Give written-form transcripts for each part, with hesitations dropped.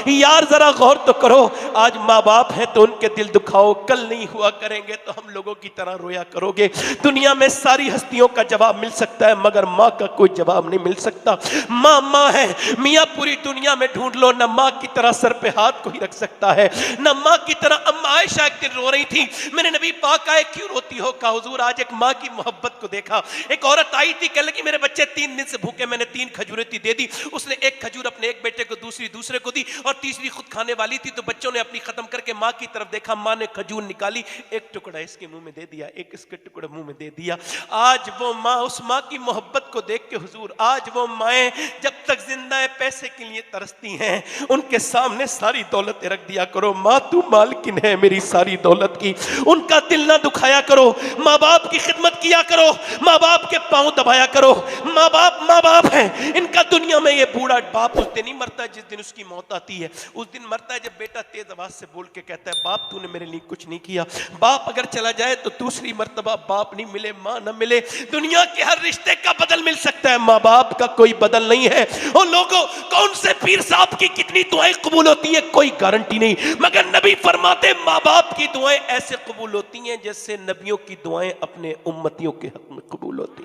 यार जरा गौर तो करो, आज माँ बाप हैं तो उनके दिल दुखाओ, कल नहीं हुआ करेंगे तो हम लोगों की तरह रोया करोगे। दुनिया में सारी हस्तियों का जवाब मिल सकता है मगर माँ का कोई जवाब नहीं मिल सकता। माँ माँ है मियाँ, पूरी दुनिया में ढूंढ लो, न माँ की तरह सर पे हाथ कोई रख सकता है, न माँ की तरह। अम्मा आयशा एक दिन रो रही थी, मैंने नबी पाक आए क्यों रोती हो? कहा हुजूर आज एक माँ की मोहब्बत को देखा। एक औरत आई थी, कहने लगी मेरे बच्चे 3 दिन से भूखे, मैंने 3 खजूरें दे दी। उसने एक खजूर अपने एक बेटे को, दूसरी दूसरे को दी और तीसरी खुद खाने वाली थी। तो बच्चों ने अपनी खत्म करके माँ की तरफ देखा, माँ ने खजूर निकाली, एक टुकड़ा इसके मुंह में दे दिया, एक इसके टुकड़ा मुंह में दे दिया। आज वो माँ, उस माँ की मोहब्बत को देख के हुजूर, आज वो माएँ जब तक जिंदा है पैसे के लिए तरसती हैं, उनके सामने सारी दौलत रख दिया करो। माँ तू मालकिन है मेरी सारी दौलत की, उनका दिल ना दुखाया करो। माँ बाप की खिदमत किया करो, माँ बाप के पांव दबाया करो। माँ बाप हैं, इनका दुनिया में ये बूढ़ा बाप उस दिन नहीं मरता जिस दिन उसकी मौत आती है, उस दिन मरता है जब बेटा तेज आवाज से बोल के कहता है बाप तूने मेरे लिए कुछ नहीं किया। बाप अगर चला जाए तो दूसरी मर्तबा बाप नहीं मिले, माँ न मिले। दुनिया के हर रिश्ते का बदल मिल सकता है, माँ बाप का कोई बदल नहीं है। और लोगों, कौन से पीर साहब की कितनी दुआएं कबूल होती है कोई गारंटी नहीं, मगर नबी फरमाते माँ बाप की दुआएं ऐसे कबूल होती हैं जैसे नबियों की दुआएं अपने उम्मतियों के हक में कबूल होती।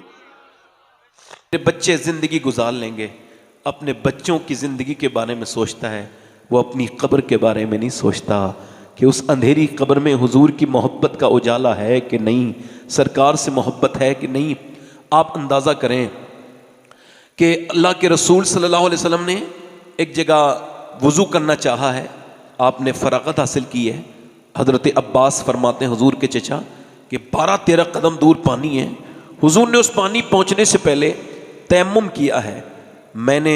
बच्चे जिंदगी गुजार लेंगे, अपने बच्चों की जिंदगी के बारे में सोचता है, वो अपनी कब्र के बारे में नहीं सोचता कि उस अंधेरी कब्र में हुजूर की मोहब्बत का उजाला है कि नहीं, सरकार से मोहब्बत है कि नहीं। आप अंदाज़ा करें कि अल्लाह के रसूल सल्लल्लाहु अलैहि वसल्लम ने एक जगह वज़ू करना चाहा है, आपने फ़राग़त हासिल की है। हज़रत अब्बास फरमाते हैं हुजूर के चचा कि 12-13 कदम दूर पानी है, हुजूर ने उस पानी पहुँचने से पहले तयम्मुम किया है। मैंने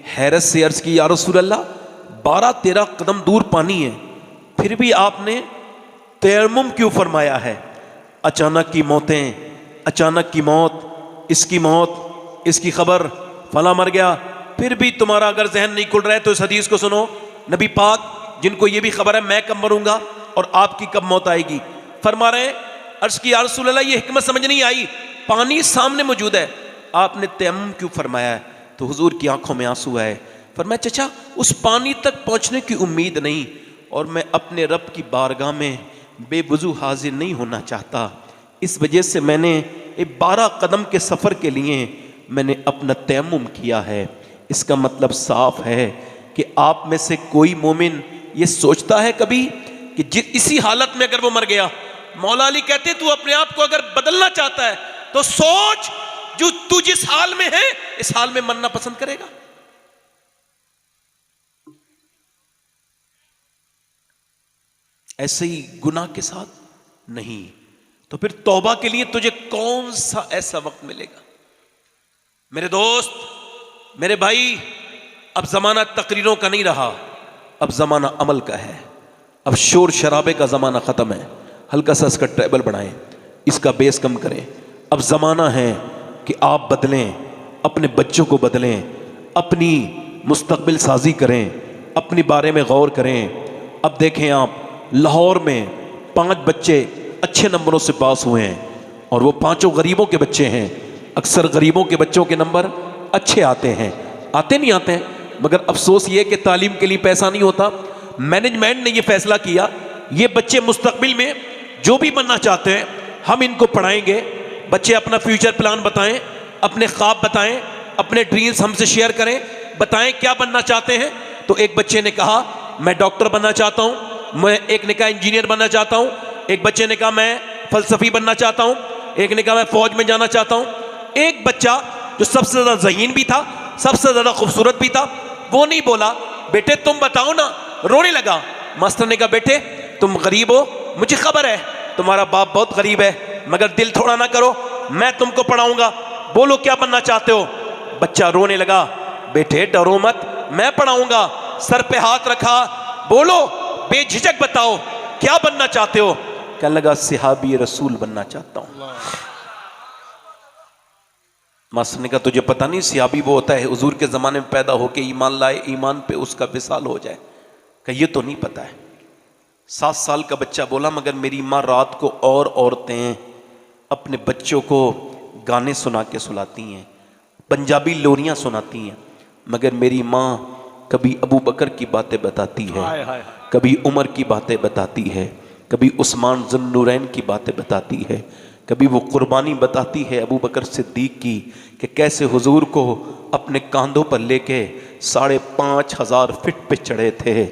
हैरत से अर्ज़ की या रसूल अल्लाह 12-13 कदम दूर पानी है, फिर भी आपने तयम्मुम क्यों फरमाया है? अचानक की मौतें, अचानक की मौत, इसकी मौत, इसकी खबर, फला मर गया, फिर भी तुम्हारा अगर जहन नहीं खुल रहा है तो इस हदीस को सुनो। नबी पाक जिनको ये भी खबर है मैं कब मरूंगा और आपकी कब मौत आएगी, फरमा रहे हैं अर्ज़ की या रसूल अल्लाह ये हिकमत समझ नहीं आई, पानी सामने मौजूद है, आपने तयम्मुम क्यों फरमाया है? तो हुजूर की आंखों में आंसू आए, फरमाया चचा उस पानी तक पहुंचने की उम्मीद नहीं और मैं अपने रब की बारगाह में बेवजू हाजिर नहीं होना चाहता, इस वजह से मैंने 12 कदम के सफ़र के लिए मैंने अपना तयम्मुम किया है। इसका मतलब साफ है कि आप में से कोई मोमिन ये सोचता है कभी कि इसी हालत में अगर वो मर गया, मौला अली कहते तू अपने आप को अगर बदलना चाहता है तो सोच जो तू जिस हाल में है इस हाल में मरना पसंद करेगा? ऐसे ही गुनाह के साथ नहीं, तो फिर तौबा के लिए तुझे कौन सा ऐसा वक्त मिलेगा? मेरे दोस्त, मेरे भाई, अब जमाना तकरीरों का नहीं रहा, अब जमाना अमल का है। अब शोर शराबे का जमाना खत्म है, हल्का सा इसका ट्रेबल बढ़ाएं, इसका बेस कम करें। अब जमाना है कि आप बदलें, अपने बच्चों को बदलें, अपनी मुस्तकबिल साजी करें, अपने बारे में गौर करें। अब देखें आप, लाहौर में 5 बच्चे अच्छे नंबरों से पास हुए हैं और वो 5 गरीबों के बच्चे हैं। अक्सर गरीबों के बच्चों के नंबर अच्छे आते हैं, आते नहीं आते हैं, मगर अफसोस ये कि तालीम के लिए पैसा नहीं होता। मैनेजमेंट ने ये फैसला किया ये बच्चे मुस्तकबिल में जो भी बनना चाहते हैं हम इनको पढ़ाएंगे। बच्चे अपना फ्यूचर प्लान बताएं, अपने ख्वाब बताएं, अपने ड्रीम्स हमसे शेयर करें, बताएं क्या बनना चाहते हैं। तो एक बच्चे ने कहा मैं डॉक्टर बनना चाहता हूं, मैं, एक ने कहा इंजीनियर बनना चाहता हूं, एक बच्चे ने कहा मैं फलसफी बनना चाहता हूं, एक ने कहा मैं फौज में जाना चाहता हूं। एक बच्चा जो सबसे ज्यादा ज़हीन भी था, सबसे ज्यादा खूबसूरत भी था, वो नहीं बोला बेटे तुम बताओ ना, रोने लगा। मास्टर ने कहा बेटे तुम गरीब हो, मुझे खबर है तुम्हारा बाप बहुत गरीब है, मगर दिल थोड़ा ना करो, मैं तुमको पढ़ाऊंगा, बोलो क्या बनना चाहते हो। बच्चा रोने लगा, बेटे डरो मत, मैं पढ़ाऊंगा। सर पे हाथ रखा, बोलो बेझिझक बताओ क्या बनना चाहते हो। कहने लगा सिहाबी रसूल बनना चाहता हूं। मास्टर ने कहा तुझे पता नहीं सिहाबी वो होता है हुजूर के ज़माने में पैदा होके ईमान लाए, ईमान पे उसका विसाल हो जाए। कहा ये तो नहीं पता है। 7 साल का बच्चा बोला मगर मेरी माँ रात को और औरतें अपने बच्चों को गाने सुना के सुलाती हैं, पंजाबी लोरियाँ सुनाती हैं, मगर मेरी माँ कभी अबू बकर की बातें बताती है, कभी उमर की बातें बताती है, कभी उस्मान ज़ुन्नुरैन की बातें बताती है, कभी वो कुर्बानी बताती है अबू बकर सिद्दीक की कि कैसे हुजूर को अपने कांधों पर लेके 5,500 फीट पे चढ़े थे,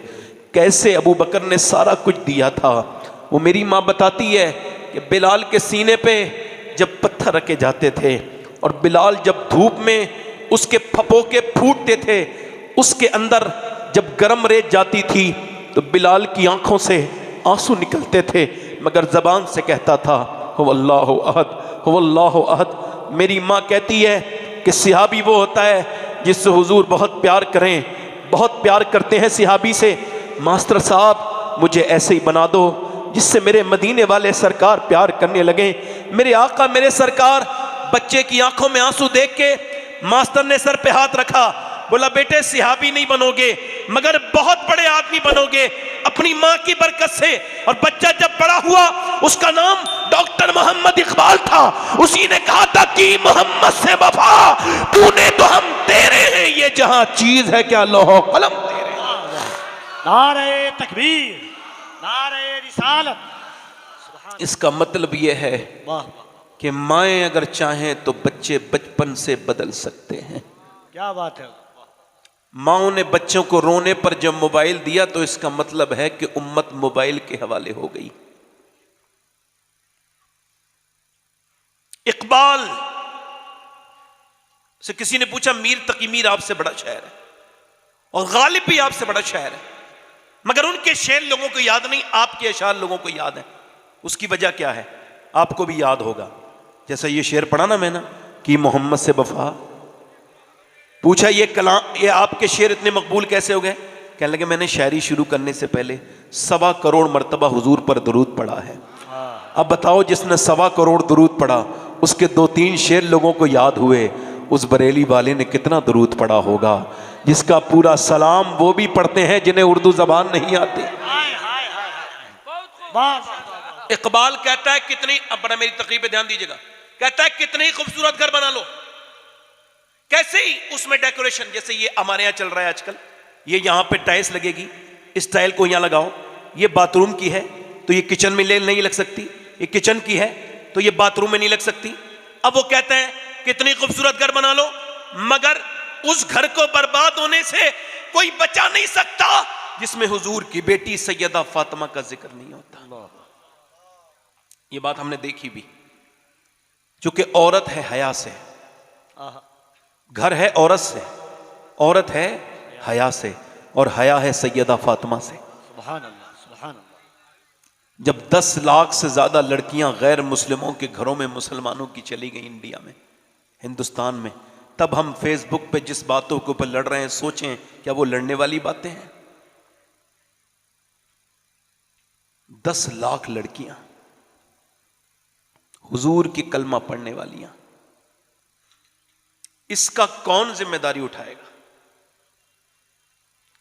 कैसे अबू बकर ने सारा कुछ दिया था। वो मेरी माँ बताती है कि बिलाल के सीने पे जब पत्थर रखे जाते थे और बिलाल जब धूप में उसके फपोके फूटते थे, उसके अंदर जब गर्म रेत जाती थी तो बिलाल की आंखों से आंसू निकलते थे, मगर ज़बान से कहता था हुवल्लाहु अहद, हुवल्लाहु अहद। मेरी माँ कहती है कि सिहाबी वो होता है जिससे हुजूर बहुत प्यार करें, बहुत प्यार करते हैं सिहाबी से। मास्टर साहब मुझे ऐसे ही बना दो जिससे मेरे मदीने वाले सरकार प्यार करने लगे। मेरे आका मेरे सरकार, बच्चे की आंखों में आंसू देख के मास्टर ने सर पे हाथ रखा, बोला बेटे सिहाबी नहीं बनोगे मगर बहुत बड़े आदमी बनोगे अपनी माँ की बरकत से। और बच्चा जब बड़ा हुआ उसका नाम डॉक्टर मोहम्मद इकबाल था। उसी ने कहा था कि मोहम्मद से वफा तूने तो हम तेरे हैं, ये जहां चीज है क्या लोहो कलम तेरे। नारे तकबीर, नारे रिसालत। इसका मतलब यह है कि माएं अगर चाहें तो बच्चे बचपन से बदल सकते हैं। क्या बात है। माओ ने बच्चों को रोने पर जब मोबाइल दिया तो इसका मतलब है कि उम्मत मोबाइल के हवाले हो गई। इकबाल से किसी ने पूछा मीर तकी मीर आपसे बड़ा शायर है और गालिब भी आपसे बड़ा शायर है, मगर उनके शेर लोगों को याद नहीं, आपके अशार लोगों को याद है। उसकी वजह क्या है आपको भी याद होगा। जैसा ये शेर पढ़ा ना मैंने कि मोहम्मद से वफा, पूछा ये कलाम, ये आपके शेर इतने मकबूल कैसे हो गए? कहने लगे मैंने शायरी शुरू करने से पहले 1.25 करोड़ मरतबा हुजूर पर दुरूद पढ़ा है। अब बताओ जिसने 1.25 करोड़ दुरूद पढ़ा उसके 2-3 शेर लोगों को याद हुए, उस बरेली वाले ने कितना दुरूद पढ़ा होगा जिसका पूरा सलाम वो भी पढ़ते हैं जिन्हें उर्दू जबान नहीं आती। इकबाल कहता है कितनी, अब बड़ा मेरी तकरीब पे ध्यान दीजिएगा, कहता है कितनी खूबसूरत घर बना लो, कैसे ही उसमें डेकोरेशन, जैसे ये हमारे यहाँ चल रहा है आजकल, ये यहाँ पे टाइल्स लगेगी, इस टाइल को यहाँ लगाओ, ये बाथरूम की है तो ये किचन में नहीं लग सकती, ये किचन की है तो ये बाथरूम में नहीं लग सकती। अब वो कहते हैं कितनी खूबसूरत घर बना लो मगर उस घर को बर्बाद होने से कोई बचा नहीं सकता जिसमें हुजूर की बेटी सैयदा फातिमा का जिक्र नहीं होता। ये बात हमने देखी भी, चूंकि औरत है हया से, घर है औरत से, औरत है हया से और हया है सैयदा फातिमा से। सुभान अल्लाह, सुभान अल्लाह। जब 10 लाख से ज्यादा लड़कियां गैर मुस्लिमों के घरों में मुसलमानों की चली गई इंडिया में, हिंदुस्तान में, तब हम फेसबुक पे जिस बातों के ऊपर लड़ रहे हैं सोचें क्या वो लड़ने वाली बातें हैं? 10 लाख लड़कियां हुजूर की कलमा पढ़ने वालियां, इसका कौन जिम्मेदारी उठाएगा?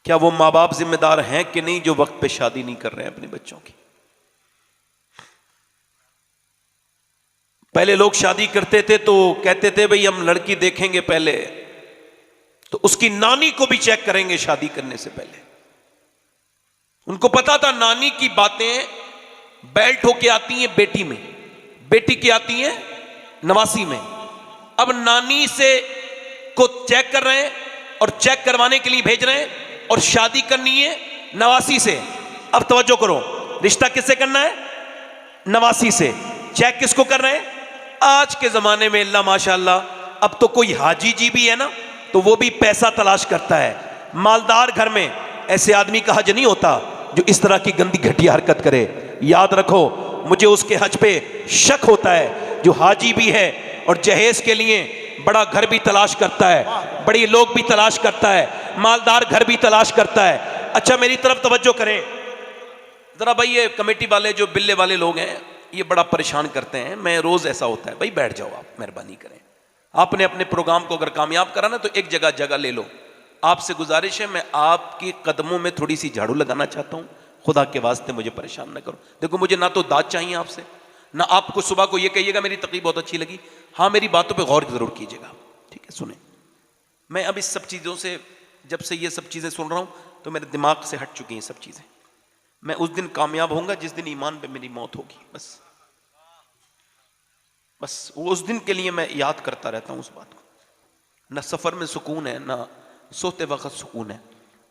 क्या वो माँ बाप जिम्मेदार हैं कि नहीं जो वक्त पे शादी नहीं कर रहे हैं अपने बच्चों की? पहले लोग शादी करते थे तो कहते थे भाई हम लड़की देखेंगे पहले तो उसकी नानी को भी चेक करेंगे शादी करने से पहले। उनको पता था नानी की बातें बेल्ट होके आती हैं बेटी में, बेटी की आती हैं नवासी में। अब नानी से को चेक कर रहे हैं और चेक करवाने के लिए भेज रहे हैं और शादी करनी है नवासी से। अब तवज्जो करो, रिश्ता किससे करना है? नवासी से। चेक किसको कर रहे हैं? आज के जमाने में अल्लाह माशाअल्लाह, अब तो कोई हाजी जी भी है ना तो वो भी पैसा तलाश करता है। मालदार घर में ऐसे आदमी का हज नहीं होता जो इस तरह की गंदी घटिया हरकत करे। याद रखो, मुझे उसके हज पे शक होता है जो हाजी भी है और जहेज के लिए बड़ा घर भी तलाश करता है, बड़ी लोग भी तलाश करता है, मालदार घर भी तलाश करता है। अच्छा मेरी तरफ तवज्जो करें जरा भाई, ये कमेटी वाले जो बिल्ले वाले लोग हैं ये बड़ा परेशान करते हैं। मैं रोज ऐसा होता है, भाई बैठ जाओ आप, मेहरबानी करें। आपने अपने प्रोग्राम को अगर कामयाब करा ना तो एक जगह ले लो। आपसे गुजारिश है, मैं आपके कदमों में थोड़ी सी झाड़ू लगाना चाहता हूं, खुदा के वास्ते मुझे परेशान ना करो। देखो मुझे ना तो दाद चाहिए आपसे, ना आपको सुबह को ये कहिएगा मेरी तकरीब बहुत अच्छी लगी। हाँ मेरी बातों पे गौर जरूर कीजिएगा, ठीक है? सुने, मैं अब इस सब चीज़ों से जब से ये सब चीज़ें सुन रहा हूँ तो मेरे दिमाग से हट चुकी हैं सब चीज़ें। मैं उस दिन कामयाब होऊंगा जिस दिन ईमान पे मेरी मौत होगी। बस वो उस दिन के लिए मैं याद करता रहता हूँ उस बात को। ना सफ़र में सुकून है, ना सोते वक्त सुकून है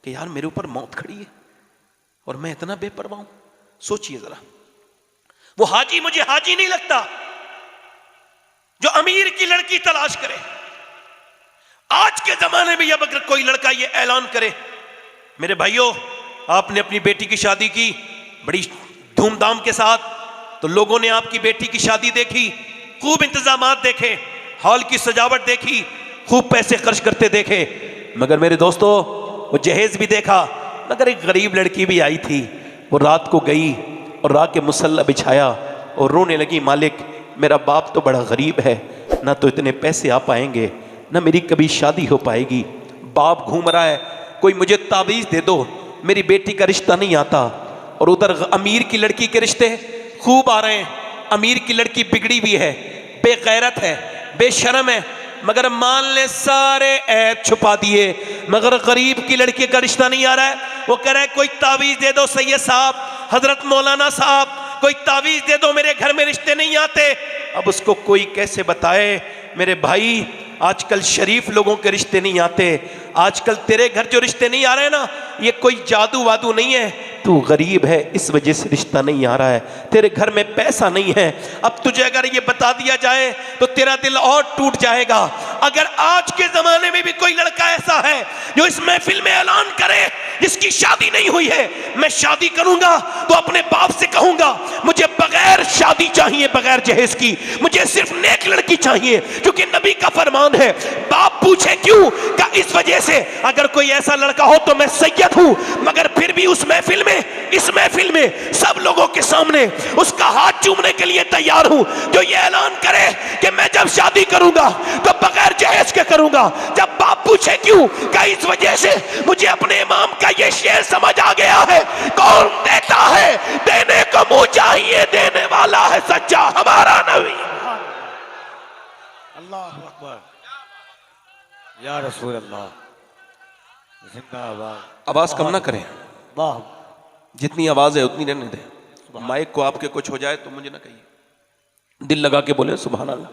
कि यार मेरे ऊपर मौत खड़ी है और मैं इतना बेपरवाह हूँ। सोचिए ज़रा, वो हाजी मुझे हाजी नहीं लगता जो अमीर की लड़की तलाश करे। आज के ज़माने में अब अगर कोई लड़का ये ऐलान करे, मेरे भाइयों आपने अपनी बेटी की शादी की बड़ी धूमधाम के साथ, तो लोगों ने आपकी बेटी की शादी देखी, खूब इंतजामात देखे, हॉल की सजावट देखी, खूब पैसे खर्च करते देखे, मगर मेरे दोस्तों वो जहेज भी देखा, मगर एक गरीब लड़की भी आई थी। वो रात को गई और रात के मुसल्ला बिछाया और रोने लगी, मालिक मेरा बाप तो बड़ा गरीब है, ना तो इतने पैसे आ पाएंगे, ना मेरी कभी शादी हो पाएगी। बाप घूम रहा है, कोई मुझे ताबीज़ दे दो, मेरी बेटी का रिश्ता नहीं आता। और उधर अमीर की लड़की के रिश्ते खूब आ रहे हैं। अमीर की लड़की बिगड़ी हुई है, बेगैरत है, बेशर्म है, मगर मान ले सारे ऐब छुपा दिए। मगर गरीब की लड़की का रिश्ता नहीं आ रहा है, वो कह रहा है कोई ताबीज़ दे दो सैयद साहब, हजरत मौलाना साहब, कोई ताबीज़ दे दो, मेरे घर में रिश्ते नहीं आते। अब उसको कोई कैसे बताए मेरे भाई, आजकल शरीफ लोगों के रिश्ते नहीं आते। आजकल तेरे घर जो रिश्ते नहीं आ रहे हैं ना, ये कोई जादू वादू नहीं है, तू गरीब है इस वजह से रिश्ता नहीं आ रहा है, तेरे घर में पैसा नहीं है। अब तुझे अगर ये बता दिया जाए तो तेरा दिल और टूट जाएगा। अगर आज के जमाने में भी कोई लड़का ऐसा है जो इस महफिल में ऐलान करे जिसकी शादी नहीं हुई है, मैं शादी करूंगा तो अपने बाप से कहूंगा मुझे बगैर शादी चाहिए, बगैर जहेज की, मुझे सिर्फ नेक लड़की चाहिए, क्योंकि नबी का फरमान है। बाप पूछे क्यों? का इस वजह से अगर कोई ऐसा लड़का हो तो मैं सैयद हूं, मगर फिर भी उस महफिल में, इस महफिल में सब लोगों के सामने उसका हाथ चूमने के लिए तैयार हूं जो ये ऐलान करे कि मैं जब शादी करूंगा तो बगैर जहेज के करूंगा। जब बाप पूछे क्यों? का इस वजह से मुझे अपने इमाम का ये शेर समझ आ गया है, कौन देता है देने को मुंह चाहिए, देने वाला है सच्चा हमारा नबी। अल्लाह अकबर, या रसूल अल्लाह, जिंदाबाद। आवाज कम ना करें, वाह, जितनी आवाज है उतनी रहने दें। माइक को आपके कुछ हो जाए तो मुझे ना कहिए, दिल लगा के बोले सुभान अल्लाह,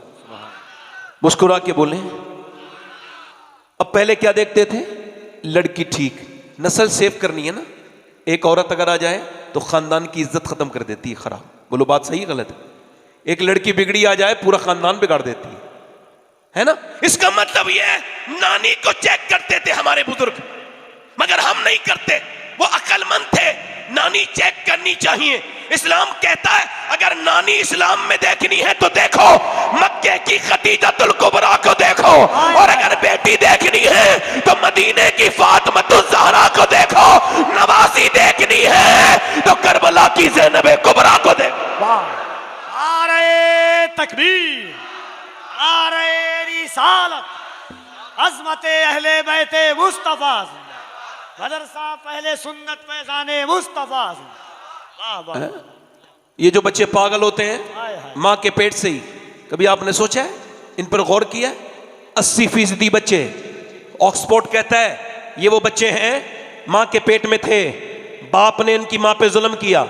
मुस्कुरा के बोले। अब पहले क्या देखते थे? लड़की ठीक, नस्ल सेव करनी है ना, एक औरत अगर आ जाए तो खानदान की इज्जत खत्म कर देती है, खराब। बोलो बात सही गलत है? एक लड़की बिगड़ी आ जाए पूरा खानदान बिगाड़ देती है ना। इसका मतलब यह है नानी को चेक करते थे हमारे बुजुर्ग, मगर हम नहीं करते, वो अक्लमंद थे। नानी चेक करनी चाहिए। इस्लाम कहता है अगर नानी इस्लाम में देखनी है तो देखो मक्के की खदीजतुल कुबरा को देखो, और अगर बेटी देखनी है तो मदीने की फातिमतुल ज़हरा को देखो, नवासी देखनी है तो करबला की ज़ैनब कुबरा को देखो। नारे तकबीर, नारे रिसालत, अज़मते अहले बैते मुस्तफा, मदरसा पहले सुन्नत पैजाने मुस्तफा। ये जो बच्चे पागल होते हैं माँ के पेट से ही, कभी आपने सोचा है, इन पर गौर किया? 80% बच्चे, ऑक्सफोर्ड कहता है ये वो बच्चे हैं माँ के पेट में थे, बाप ने इनकी माँ पे जुल्म किया,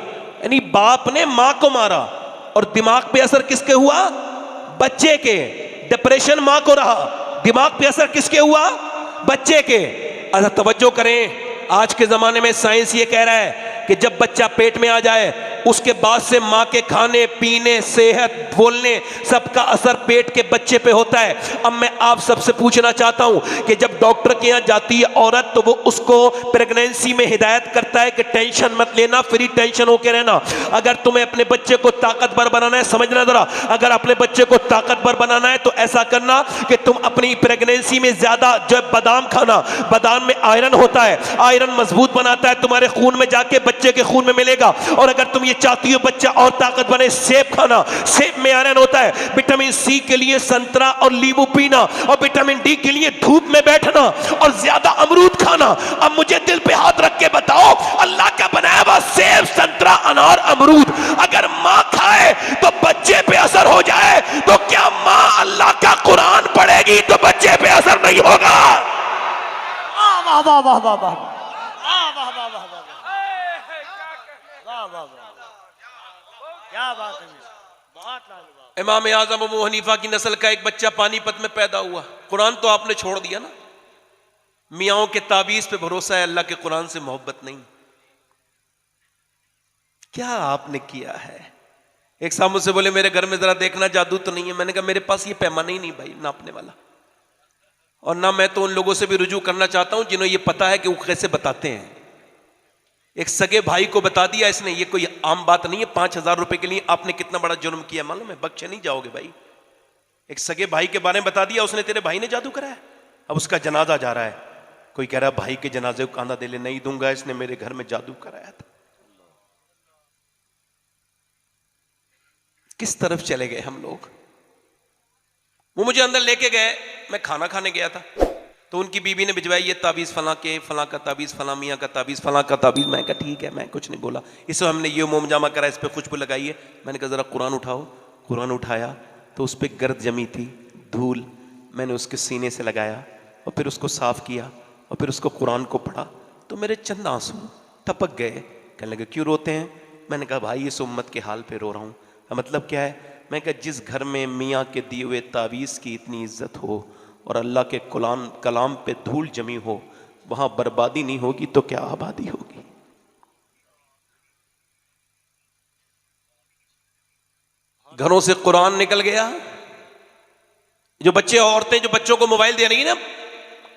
यानी बाप ने माँ को मारा, और दिमाग पे असर किसके हुआ? बच्चे के। डिप्रेशन माँ को रहा, दिमाग पे असर किसके हुआ? बच्चे के। अच्छा तवज्जो करें, आज के ज़माने में साइंस ये कह रहा है कि जब बच्चा पेट में आ जाए उसके बाद से माँ के खाने पीने, सेहत, बोलने, सबका असर पेट के बच्चे पे होता है। अब मैं आप सबसे पूछना चाहता हूँ कि जब डॉक्टर के यहाँ जाती है औरत तो वो उसको प्रेगनेंसी में हिदायत करता है कि टेंशन मत लेना, फ्री टेंशन होके रहना। अगर तुम्हें अपने बच्चे को ताकतवर बनाना है, समझना ज़रा, अगर अपने बच्चे को ताकतवर बनाना है तो ऐसा करना कि तुम अपनी प्रेगनेंसी में ज़्यादा जो बादाम खाना, बादाम में आयरन होता है, आयरन मजबूत बनाता है, तुम्हारे खून में जाके बच्चे के खून में मिलेगा। और अगर तुम ये चाहती हो बच्चा और ताकत बने, सेब खाना, सेब में आयरन होता है। विटामिन सी के लिए संतरा और नींबू पीना, और विटामिन डी के लिए धूप में बैठना और ज्यादा अमरूद खाना। अब मुझे दिल पे हाथ रख के बताओ, अल्लाह का बनाया हुआ सेब, संतरा, अनार, अमरूद अगर माँ खाए तो बच्चे पे असर हो जाए, तो क्या माँ अल्लाह का कुरान पढ़ेगी तो बच्चे पे असर नहीं होगा? वाह वाह वाह वाह वाह वाह वाह वाह वाह वाह वाह वाह, क्या बात है, बहुत लाजवाब। इमाम आजम अबू हनीफा की नस्ल का एक बच्चा पानीपत में पैदा हुआ। कुरान तो आपने छोड़ दिया ना, मियाओं के ताबीज पे भरोसा है, अल्लाह के कुरान से मोहब्बत नहीं। क्या आपने किया है? एक साहब मुझसे बोले मेरे घर में जरा देखना जादू तो नहीं है। मैंने कहा मेरे पास ये पैमाना ही नहीं भाई नापने वाला, और ना मैं तो उन लोगों से भी रुजू करना चाहता हूं जिन्हें ये पता है कि वो कैसे बताते हैं। एक सगे भाई को बता दिया इसने, ये कोई आम बात नहीं है। 5,000 रुपए के लिए आपने कितना बड़ा जुर्म किया मालूम है? बख्शे नहीं जाओगे भाई। एक सगे भाई के बारे में बता दिया उसने, तेरे भाई ने जादू कराया। अब उसका जनाजा जा रहा है, कोई कह रहा है भाई के जनाजे को कांधा दे ले, नहीं दूंगा, इसने मेरे घर में जादू कराया था। किस तरफ चले गए हम लोग? वो मुझे अंदर लेके गए, मैं खाना खाने गया था, तो उनकी बीबी ने भिजवाई ये ताबीज़ फलां के, फलां का ताबीज़, फलां मियाँ का ताबीज़, फलां का ताबीज़। मैं कहा ठीक है, मैं कुछ नहीं बोला। इस हमने ये मोम जामा करा, इस पर खुशबू लगाई है। मैंने कहा ज़रा कुरान उठाओ। कुरान उठाया तो उस पर गर्द जमी थी, धूल। मैंने उसके सीने से लगाया और फिर उसको साफ़ किया और फिर उसको कुरान को पढ़ा, तो मेरे चंद आंसू टपक गए। कहने लगे क्यों रोते हैं? मैंने कहा भाई इस उम्मत के हाल पे रो रहा हूँ। मतलब क्या है? मैं कहा जिस घर में मियाँ के दिए हुए ताबीज़ की इतनी इज्जत हो और अल्लाह के कलाम पे धूल जमी हो, वहां बर्बादी नहीं होगी तो क्या आबादी होगी? घरों से कुरान निकल गया। जो बच्चे औरतें जो बच्चों को मोबाइल दे रही है ना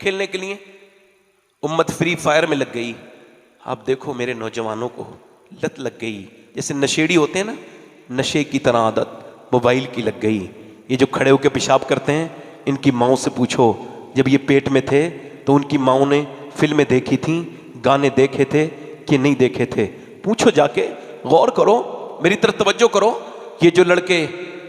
खेलने के लिए, उम्मत फ्री फायर में लग गई। आप देखो मेरे नौजवानों को लत लग गई, जैसे नशेड़ी होते हैं ना, नशे की तरह आदत मोबाइल की लग गई। ये जो खड़े होकर पेशाब करते हैं, इनकी माओ से पूछो जब ये पेट में थे तो उनकी माओ ने फिल्में देखी थी, गाने देखे थे कि नहीं देखे थे? पूछो जाके, गौर करो, मेरी तरफ तवज्जो करो। ये जो लड़के,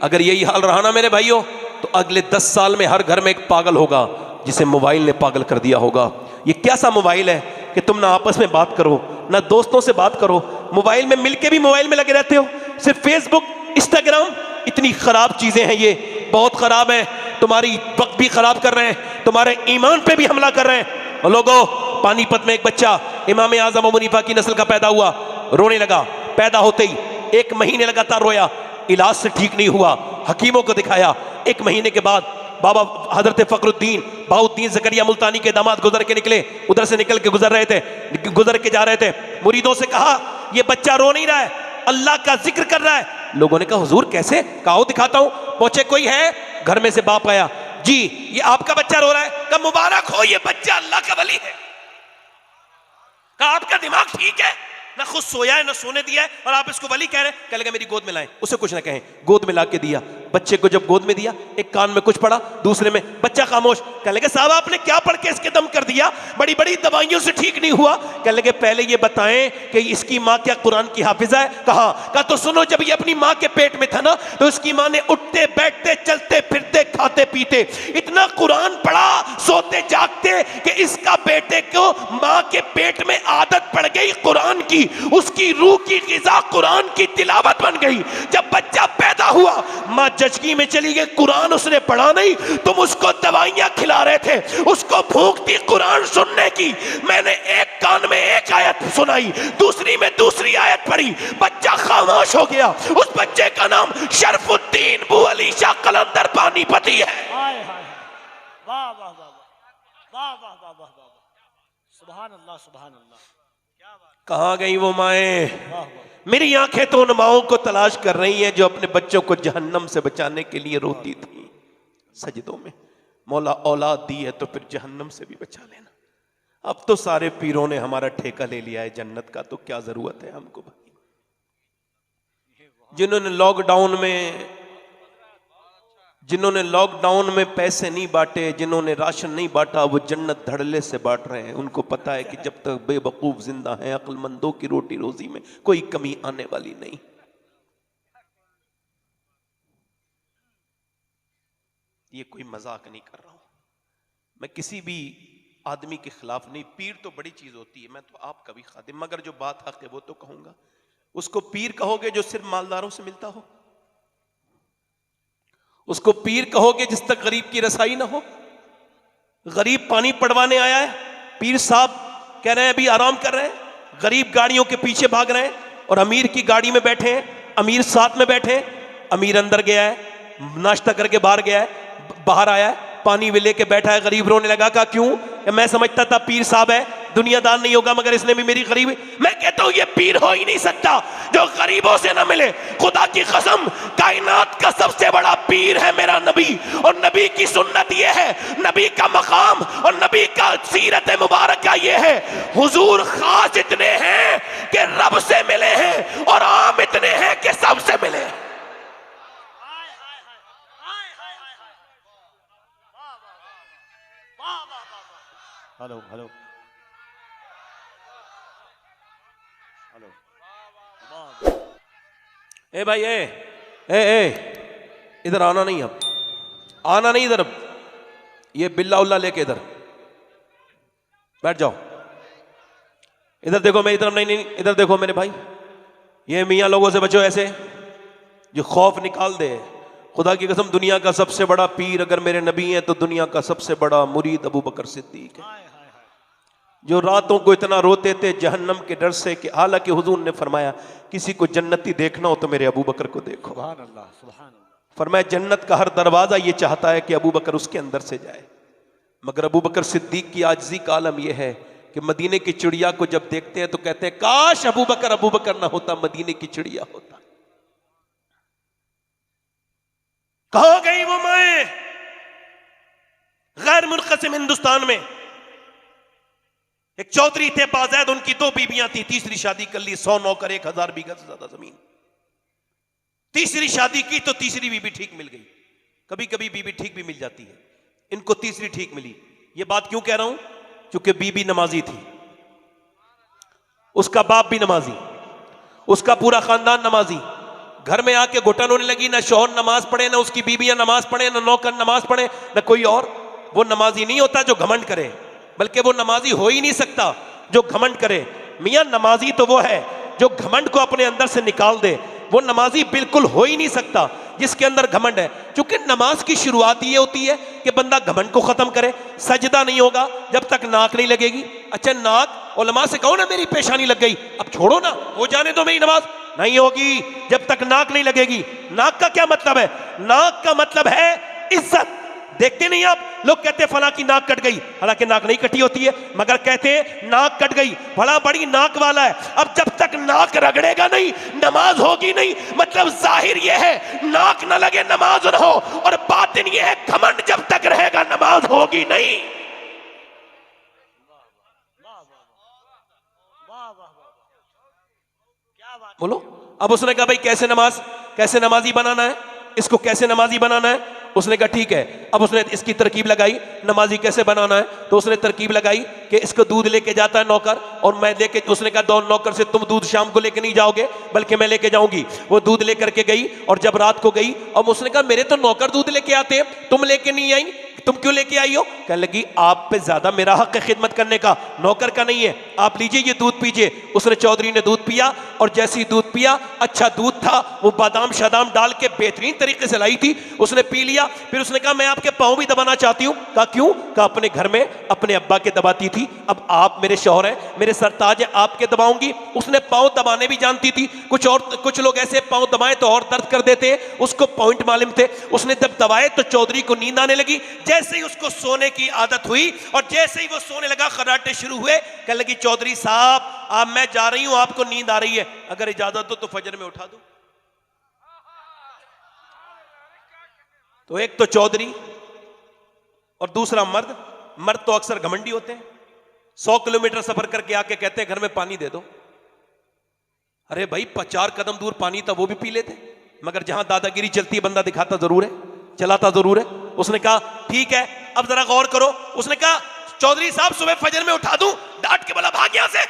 अगर यही हाल रहा ना मेरे भाइयों, तो अगले 10 साल में हर घर में एक पागल होगा जिसे मोबाइल ने पागल कर दिया होगा। ये कैसा मोबाइल है कि तुम ना आपस में बात करो, ना दोस्तों से बात करो, मोबाइल में मिलके भी मोबाइल में लगे रहते हो। सिर्फ फेसबुक, इंस्टाग्राम, इतनी खराब चीजें हैं, ये बहुत खराब है। तुम्हारी वक्त भी खराब कर रहे हैं, तुम्हारे ईमान पे भी हमला कर रहे हैं। और लोगों, पानीपत में एक बच्चा इमाम आजम अबू हनीफा की नस्ल का पैदा हुआ, रोने लगा। पैदा होते ही 1 महीने लगातार रोया, इलाज से ठीक नहीं हुआ, हकीमों को दिखाया। 1 महीने के बाद बाबा हजरत फखरुद्दीन बाउद्दीन ज़करिया मुल्तानी के दामाद गुजर के निकले, उधर से निकल के गुजर के जा रहे थे। मुरीदों से कहा ये बच्चा रो नहीं रहा है, अल्लाह का जिक्र कर रहा है। लोगों ने कहा हुजूर कैसे? कहा दिखाता हूं। पहुंचे, कोई है? घर में से बाप आया, जी ये आपका बच्चा रो रहा है। कहा मुबारक हो, ये बच्चा अल्लाह का वली है। कहा आपका दिमाग ठीक है? ना खुद सोया है ना सोने दिया है और आप इसको वली कह रहे हैं। कह लगा मेरी गोद में लाएं। उसे कुछ ना कहें, गोद में ला के दिया। बच्चे को जब गोद में दिया, एक कान में कुछ पढ़ा, दूसरे में, बच्चा खामोश। कह लगे साहब आपने क्या पढ़ के इसके दम कर दिया? बड़ी बड़ी दवाइयों से ठीक नहीं हुआ। कह लगे पहले ये बताएं कि इसकी माँ क्या कुरान की हाफिजा है? कहा तो सुनो, जब ये अपनी माँ के पेट में था ना, तो इसकी माँ ने उठते बैठते चलते फिरते खाते पीते इतना कुरान पढ़ा, सोते जागते, कि इसका बेटे को माँ के पेट में आदत पड़ गई कुरान की, उसकी रूह की ग़िज़ा कुरान की तिलावत बन गई। जब बच्चा पैदा हुआ, माँ जजगी में चली गई, कुरान उसने पढ़ा नहीं, तुम उसको दवाइयां खिला रहे थे, उसको भूख थी कुरान सुनने की। मैंने एक कान में एक आयत सुनाई, दूसरी में दूसरी आयत पढ़ी, बच्चा खामोश हो गया। उस बच्चे का नाम शरफुद्दीन बू अली शाह कलंदर पानीपती है। वाह वाह वाह वाह वाह वाह वाह, सुभान अल्लाह सुभान अल्लाह। कहाँ गई वो माएँ? मेरी आंखें तो उन माओं को तलाश कर रही हैं जो अपने बच्चों को जहन्नम से बचाने के लिए रोती थी सजदों में। मौला औलाद दी है तो फिर जहन्नम से भी बचा लेना। अब तो सारे पीरों ने हमारा ठेका ले लिया है जन्नत का, तो क्या जरूरत है हमको भाई? जिन्होंने लॉकडाउन में पैसे नहीं बांटे, जिन्होंने राशन नहीं बांटा, वो जन्नत धड़ल्ले से बांट रहे हैं। उनको पता है कि जब तक बेवकूफ जिंदा हैं, अक्लमंदों की रोटी रोजी में कोई कमी आने वाली नहीं। ये कोई मजाक नहीं कर रहा हूं मैं, किसी भी आदमी के खिलाफ नहीं। पीर तो बड़ी चीज होती है, मैं तो आपका भी खादिम, मगर जो बात हक है वो तो कहूंगा। उसको पीर कहोगे जो सिर्फ मालदारों से मिलता हो? उसको पीर कहोगे जिस तक गरीब की रसाई ना हो? गरीब पानी पड़वाने आया है, पीर साहब कह रहे हैं अभी आराम कर रहे हैं, गरीब गाड़ियों के पीछे भाग रहे हैं और अमीर की गाड़ी में बैठे हैं, अमीर साथ में बैठे हैं। अमीर अंदर गया है, नाश्ता करके बाहर गया है, बाहर आया है, पानी भी लेके बैठा है। गरीब रोने लगा, कहा क्यों? मैं समझता था पीर साहब है, दुनियादार नहीं होगा, मगर इसने भी मेरी गरीबी। मैं कहता हूं ये पीर हो ही नहीं सकता जो गरीबों से ना मिले। खुदा की कसम, कायनात का सबसे बड़ा पीर है मेरा नबी। और नबी की सुन्नत ये है, नबी का मकाम और नबी का सीरत मुबारक का ये है, हुजूर खास इतने हैं कि रब से मिले हैं और आम इतने हैं कि सबसे मिले हैं। Hello hello hello. ए भाई इधर आना नहीं, अब आना नहीं इधर। ये बिल्ला उल्ला लेके इधर बैठ जाओ। इधर देखो, मैं इधर नहीं, इधर देखो मेरे भाई। ये मियाँ लोगों से बचो ऐसे जो खौफ निकाल दे। खुदा की कसम, दुनिया का सबसे बड़ा पीर अगर मेरे नबी हैं तो दुनिया का सबसे बड़ा मुरीद अबू बकर सिद्दीक है, जो रातों को इतना रोते थे जहन्नम के डर से कि हालांकि हुजूर ने फरमाया किसी को जन्नती देखना हो तो मेरे अबू बकर को देखो। सुभान अल्लाह, सुभान अल्लाह। फरमाया जन्नत का हर दरवाजा ये चाहता है कि अबू बकर उसके अंदर से जाए, मगर अबू बकर सिद्दीक की आजिज़ी का आलम यह है कि मदीने की चिड़िया को जब देखते हैं तो कहते हैं काश अबू बकर ना होता, मदीने की चिड़िया होता। कहां गई वो माए गैर मुनक़सिम हिंदुस्तान में? एक चौधरी थे बाज़ैद, उनकी 2 बीबियां थी, तीसरी शादी कर ली, 100 नौकर, 1000 बीघा से ज्यादा जमीन। तीसरी शादी की तो तीसरी बीबी ठीक मिल गई। कभी कभी बीबी ठीक भी मिल जाती है, इनको तीसरी ठीक मिली। ये बात क्यों कह रहा हूं? क्योंकि बीबी नमाजी थी, उसका बाप भी नमाजी, उसका पूरा खानदान नमाजी। घर में आके घुटन होने लगी, ना शौहर नमाज पढ़े, ना उसकी बीबियां नमाज पढ़े, ना नौकर नमाज पढ़े, ना कोई और। वो नमाजी नहीं होता जो घमंड करे, बल्कि वो नमाजी हो ही नहीं सकता जो घमंड करे। मियां नमाजी तो वो है जो घमंड को अपने अंदर से निकाल दे। वो नमाजी बिल्कुल हो ही नहीं सकता जिसके अंदर घमंड है। क्योंकि नमाज की शुरुआत ये होती है कि बंदा घमंड को खत्म करे। सजदा नहीं होगा जब तक नाक नहीं लगेगी। अच्छा, नाक उलमा से कहो ना मेरी पेशानी लग गई, अब छोड़ो ना, हो जाने दो, मेरी नमाज नहीं होगी जब तक नाक नहीं लगेगी। नाक का क्या मतलब है? नाक का मतलब है इज्जत। देखते नहीं आप, लोग कहते फला की नाक कट गई, हालांकि नाक नहीं कटी होती है, मगर कहते हैं नाक कट गई, फला बड़ी नाक वाला है। अब जब तक नाक रगड़ेगा नहीं नमाज होगी नहीं। मतलब जाहिर यह है नाक न लगे नमाज न हो, और बातिन यह है घमंड जब तक रहेगा नमाज होगी नहीं। बोलो। अब उसने कहा भाई कैसे नमाजी बनाना है, इसको कैसे नमाजी बनाना है? उसने कहा ठीक है। अब उसने इसकी तरकीब लगाई, नमाजी कैसे बनाना है? तो उसने तरकीब लगाई कि इसको दूध लेके जाता है नौकर, और मैं लेके, उसने कहा 2 नौकर से तुम दूध शाम को लेके नहीं जाओगे बल्कि मैं लेके जाऊंगी। वो दूध लेकर के गई, और जब रात को गई और उसने कहा मेरे तो नौकर दूध लेके आते हैं, तुम लेके नहीं आई, तुम क्यों लेके आई हो? कहने लगी आप पे ज्यादा मेरा हक है खिदमत करने का, नौकर का नहीं है, आप लीजिए ये दूध पीजिए। उसने चौधरी ने दूध पिया, और जैसे ही दूध पिया, अच्छा दूध था, वो बादाम शादाम डाल के बेहतरीन तरीके से लाई थी, उसने पी लिया। फिर उसने कहा मैं आपके पांव भी दबाना चाहती हूँ। कहा क्यों? कहा अपने घर में अपने अब्बा के दबाती थी, अब आप मेरे शौहर हैं, मेरे सरताज है, आपके दबाऊंगी। उसने पांव दबाने भी जानती थी। कुछ लोग ऐसे पांव दबाए तो और दर्द कर देते, उसको पॉइंट मालूम थे। उसने जब दबाए तो चौधरी को नींद आने लगी। जैसे ही उसको सोने की आदत हुई और जैसे ही वो सोने लगा, खर्राटे शुरू हुए। कहने लगी चौधरी साहब अब मैं जा रही हूं, आपको नींद आ रही है, अगर इजाजत हो तो फजर में उठा दूं। तो एक तो चौधरी और दूसरा मर्द तो अक्सर घमंडी होते हैं। 100 किलोमीटर सफर करके आके कहते हैं घर में पानी दे दो। अरे भाई 4 कदम दूर पानी था, वो भी पी लेते, मगर जहां दादागिरी चलती है बंदा दिखाता जरूर है, चलाता जरूर है। उसने कहा ठीक है अब जरा गौर करो। उसने कहा चौधरी साहब सुबह फजर में उठा दूं? डांट के बोला भाग यहां से,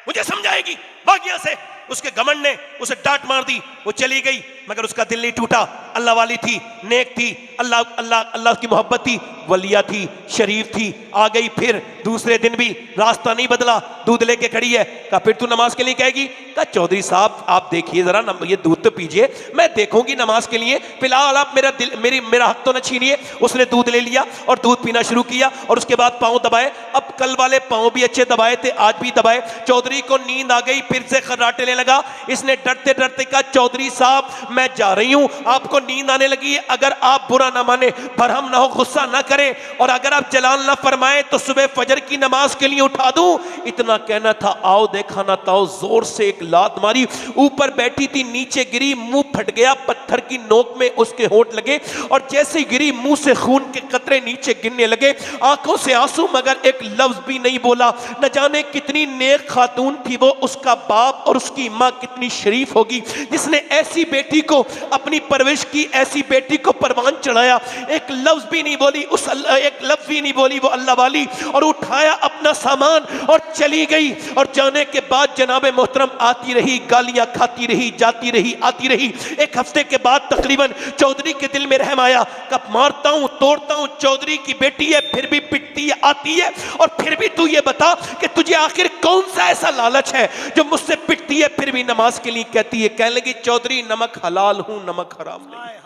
मुझे समझाएगी, भाग यहां से। उसके घमंड ने उसे डांट मार दी, वो चली गई, मगर उसका दिल नहीं टूटा। अल्लाह वाली थी, नेक थी, अल्लाह की मोहब्बत थी, वलिया थी, शरीफ थी, आ गई। फिर दूसरे दिन भी रास्ता नहीं बदला, दूध लेके खड़ी है। कहा फिर तू नमाज के लिए कहेगी? कहा चौधरी साहब आप देखिए जरा, ये दूध तो पीजिए, मैं देखूंगी नमाज के लिए, फिलहाल आप मेरा हक तो न छीनिए। उसने दूध ले लिया और दूध पीना शुरू किया और उसके बाद पांव दबाए। अब कल वाले पांव भी अच्छे दबाए थे, आज भी दबाए। चौधरी को नींद आ गई, फिर से खर्राटे लेने लगा। इसने डरते डरते कहा चौधरी साहब मैं जा रही हूं, आपको नींद आने लगी है, अगर आप बुरा ना माने, भरम ना हो, गुस्सा ना करें, और अगर आप जलाल ना फरमाएं तो सुबह फजर की नमाज के लिए उठा दूं। इतना कहना था, आओ देखा ना ताओ, जोर से एक लात मारी, ऊपर बैठी थी नीचे गिरी, मुंह फट गया, पत्थर की नोक में उसके होंठ लगे और जैसे ही गिरी मुंह से खून के कतरे नीचे गिरने लगे, आंखों से आंसू, मगर एक लफ्ज भी नहीं बोला। न जाने कितनी नेक खातून थी वो, उसका बाप और उसकी मां कितनी शरीफ होगी जिसने ऐसी बेटी को अपनी परवरिश की, ऐसी बेटी को परवान चढ़ाया। एक लफ्ज भी नहीं बोली, एक लफ्ज भी नहीं बोली वो अल्लाह वाली, और उठाया अपना सामान और चली गई। और जाने के बाद जनाबे मोहतरम आती रही, गालियां खाती रही, जाती रही, आती रही। एक हफ्ते के बाद तकरीबन चौधरी के दिल में रहम आया, कब मारता हूं तोड़ता हूं, चौधरी की बेटी है फिर भी पिटती है, आती है, और फिर भी तू ये बता कि तुझे आखिर कौन सा ऐसा लालच है जो मुझसे पिटती है फिर भी नमाज के लिए कहती है। कहने लगी चौधरी नमक हलाल हूं, नमक हराम नहीं,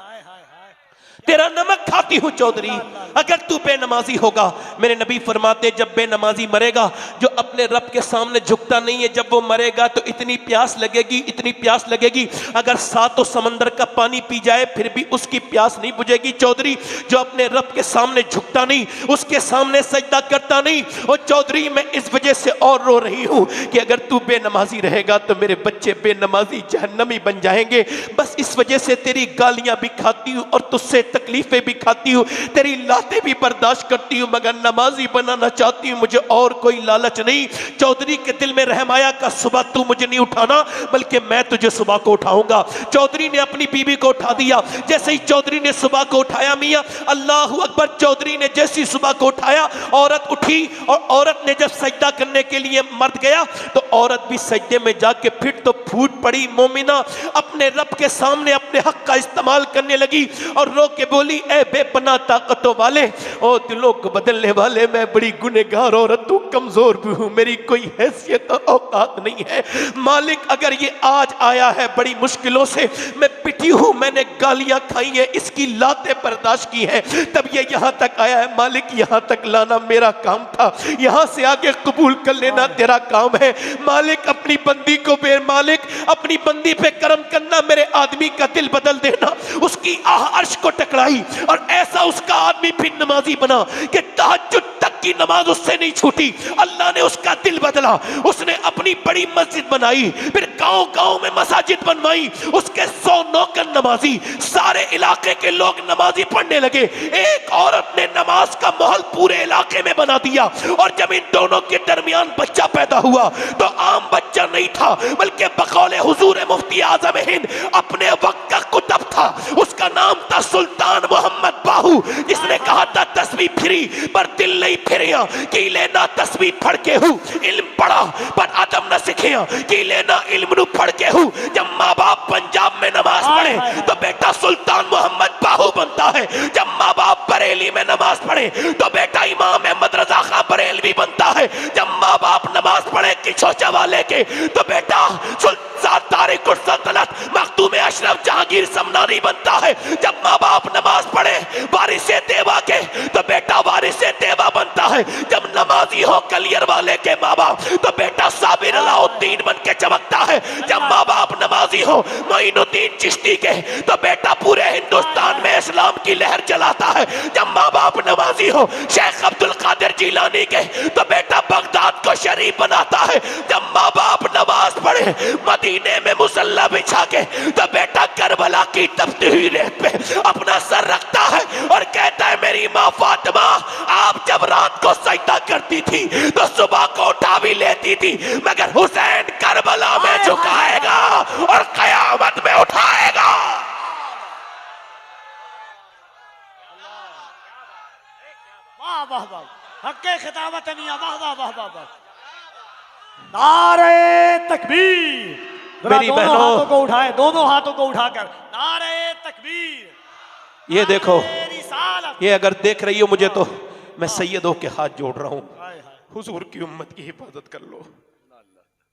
तेरा नमक खाती हूं चौधरी, अगर तू बेनमाजी होगा। मेरे नबी फरमाते जब बेनमाजी मरेगा, जो अपने रब के सामने झुकता नहीं है, जब वो मरेगा तो इतनी प्यास लगेगी, इतनी प्यास लगेगी, अगर सातों समंदर का पानी पी जाए फिर भी उसकी प्यास नहीं बुझेगी। चौधरी जो अपने रब के सामने झुकता नहीं, उसके सामने सजदा करता नहीं, और चौधरी मैं इस वजह से और रो रही हूं कि अगर तू बेनमाजी रहेगा तो मेरे बच्चे बेनमाजी जहन्नमी बन जाएंगे। बस इस वजह से तेरी गालियां भी खाती हूं और तुझसे तकलीफें भी खाती हूँ, तेरी लातें भी बर्दाश्त करती हूँ, मगर नमाजी बनाना चाहती हूँ, मुझे और कोई लालच नहीं। चौधरी के दिल में रहम आया का सुबह तू मुझे नहीं उठाना, बल्कि मैं तुझे सुबह को उठाऊंगा। चौधरी ने अपनी बीवी को उठा दिया। जैसे ही चौधरी ने सुबह को उठाया, मियां अल्लाह अकबर, चौधरी ने जैसी सुबह को उठाया, औरत उठी, और औरत ने जब सजदा करने के लिए मर्द गया तो औरत भी सजदे में जाके फिर तो फूट पड़ी। मोमिना अपने रब के सामने अपने हक का इस्तेमाल करने लगी और रो के बोली, ए बेपना ताकतों वाले, ओ दिलों को बदलने वाले, मैं बड़ी गुनहगार औरत हूं, कमजोर भी हूं, मेरी कोई हैसियत और औकात नहीं है। मालिक अगर ये आज आया है बड़ी मुश्किलों से, मैं पिटी हूं, मैंने गालियां खाई है, इसकी लातें बर्दाश्त की है, तब ये यहां तक आया है। मालिक यहां तक लाना मेरा काम था, यहां से आगे कबूल कर लेना तेरा काम है। मालिक अपनी बंदी को मालिक अपनी बंदी पे करम करना, मेरे आदमी का दिल बदल देना। उसकी अर्श को टकराई और ऐसा उसका आदमी फिर नमाजी बना कि तहज्जुद तक की नमाज उससे नहीं छूटी। अल्लाह ने उसका दिल बदला, उसने अपनी बड़ी मस्जिद बनाई, फिर गांव गांव में मसाजिद बनवाई, उसके 100 नौकर नमाजी, सारे इलाके के लोग नमाजी पढ़ने लगे। एक औरत ने नमाज का माहौल पूरे इलाके में बना दिया, और जब इन दोनों के दरमियान बच्चा पैदा हुआ तो आम बच्चा नहीं था, बल्कि बकौले हुजूर मुफ्ती आजम हिंद अपने वक्त का कुतुब था। उसका नाम था सुल्तान मोहम्मद बाहू, जिसने कहा था तस्बीह फिरी पर दिल नहीं फिरिया, कि लेना तस्बीह पढ़ के हूँ, इल्म पढ़ा पर अदब न सीखिया, कि लेना इल्म नु पढ़ के हूँ। जब माँ बाप पंजाब में नमाज पढ़े तो बेटा सुल्तान मोहम्मद बाहू बनता है, जब माँ बाप बरेली में नमाज पढ़े तो बेटा इमाम अहमद रजा खां बरेलवी बनता है, जब माँ बाप नमाज पढ़े किचौचा वाले के तो बेटा सुल्तान तारिक सल्तनत मखदूम अशरफ जहांगीर समनानी बनता है, जब माँ बाप नमाज पढ़े वारिसे देवा के तो बेटा वारिसे देवा बनता है, जब नमाजी हो कलियर वाले के माँ बाप तो बेटा साबिर अलाउद्दीन बन के चमकता है, जब माँ बाप नमाजी हो मोइनुद्दीन चिश्ती के तो बेटा पूरे हिंदुस्तान में इस्लाम की लहर चलाता है, जब माँ बाप नमाजी हो शेख अब्दुल कादिर जिलानी के तो बेटा बगदाद को शरीफ बनाता है, जब माँ बाप नमाज पढ़े मदीने में मुसल्ला बिछा के तो बेटा करबला की तपती हुई रेत पे अपना सर रखता है और कहता है मेरी माँ फातिमा आप जब रात को सजदा करती थी तो सुबह को उठा भी लेती थी, मगर हुसैन करबला में झुकाएगा और कयामत में उठाएगा। वाह वाह वाह, हक्के खिताबत मियां, वाह वाह वाह वाह वाह। नारे तकबीर, मेरी दोनों बहनों, हाथों को उठाए, दोनों हाथों को उठाकर नारे तकबीर, ये देखो, रिसालत। ये अगर देख रही हो मुझे तो मैं सैयदों के हाथ जोड़ रहा हूं, हाय हाय। हुजूर की उम्मत की हिफाजत कर लो,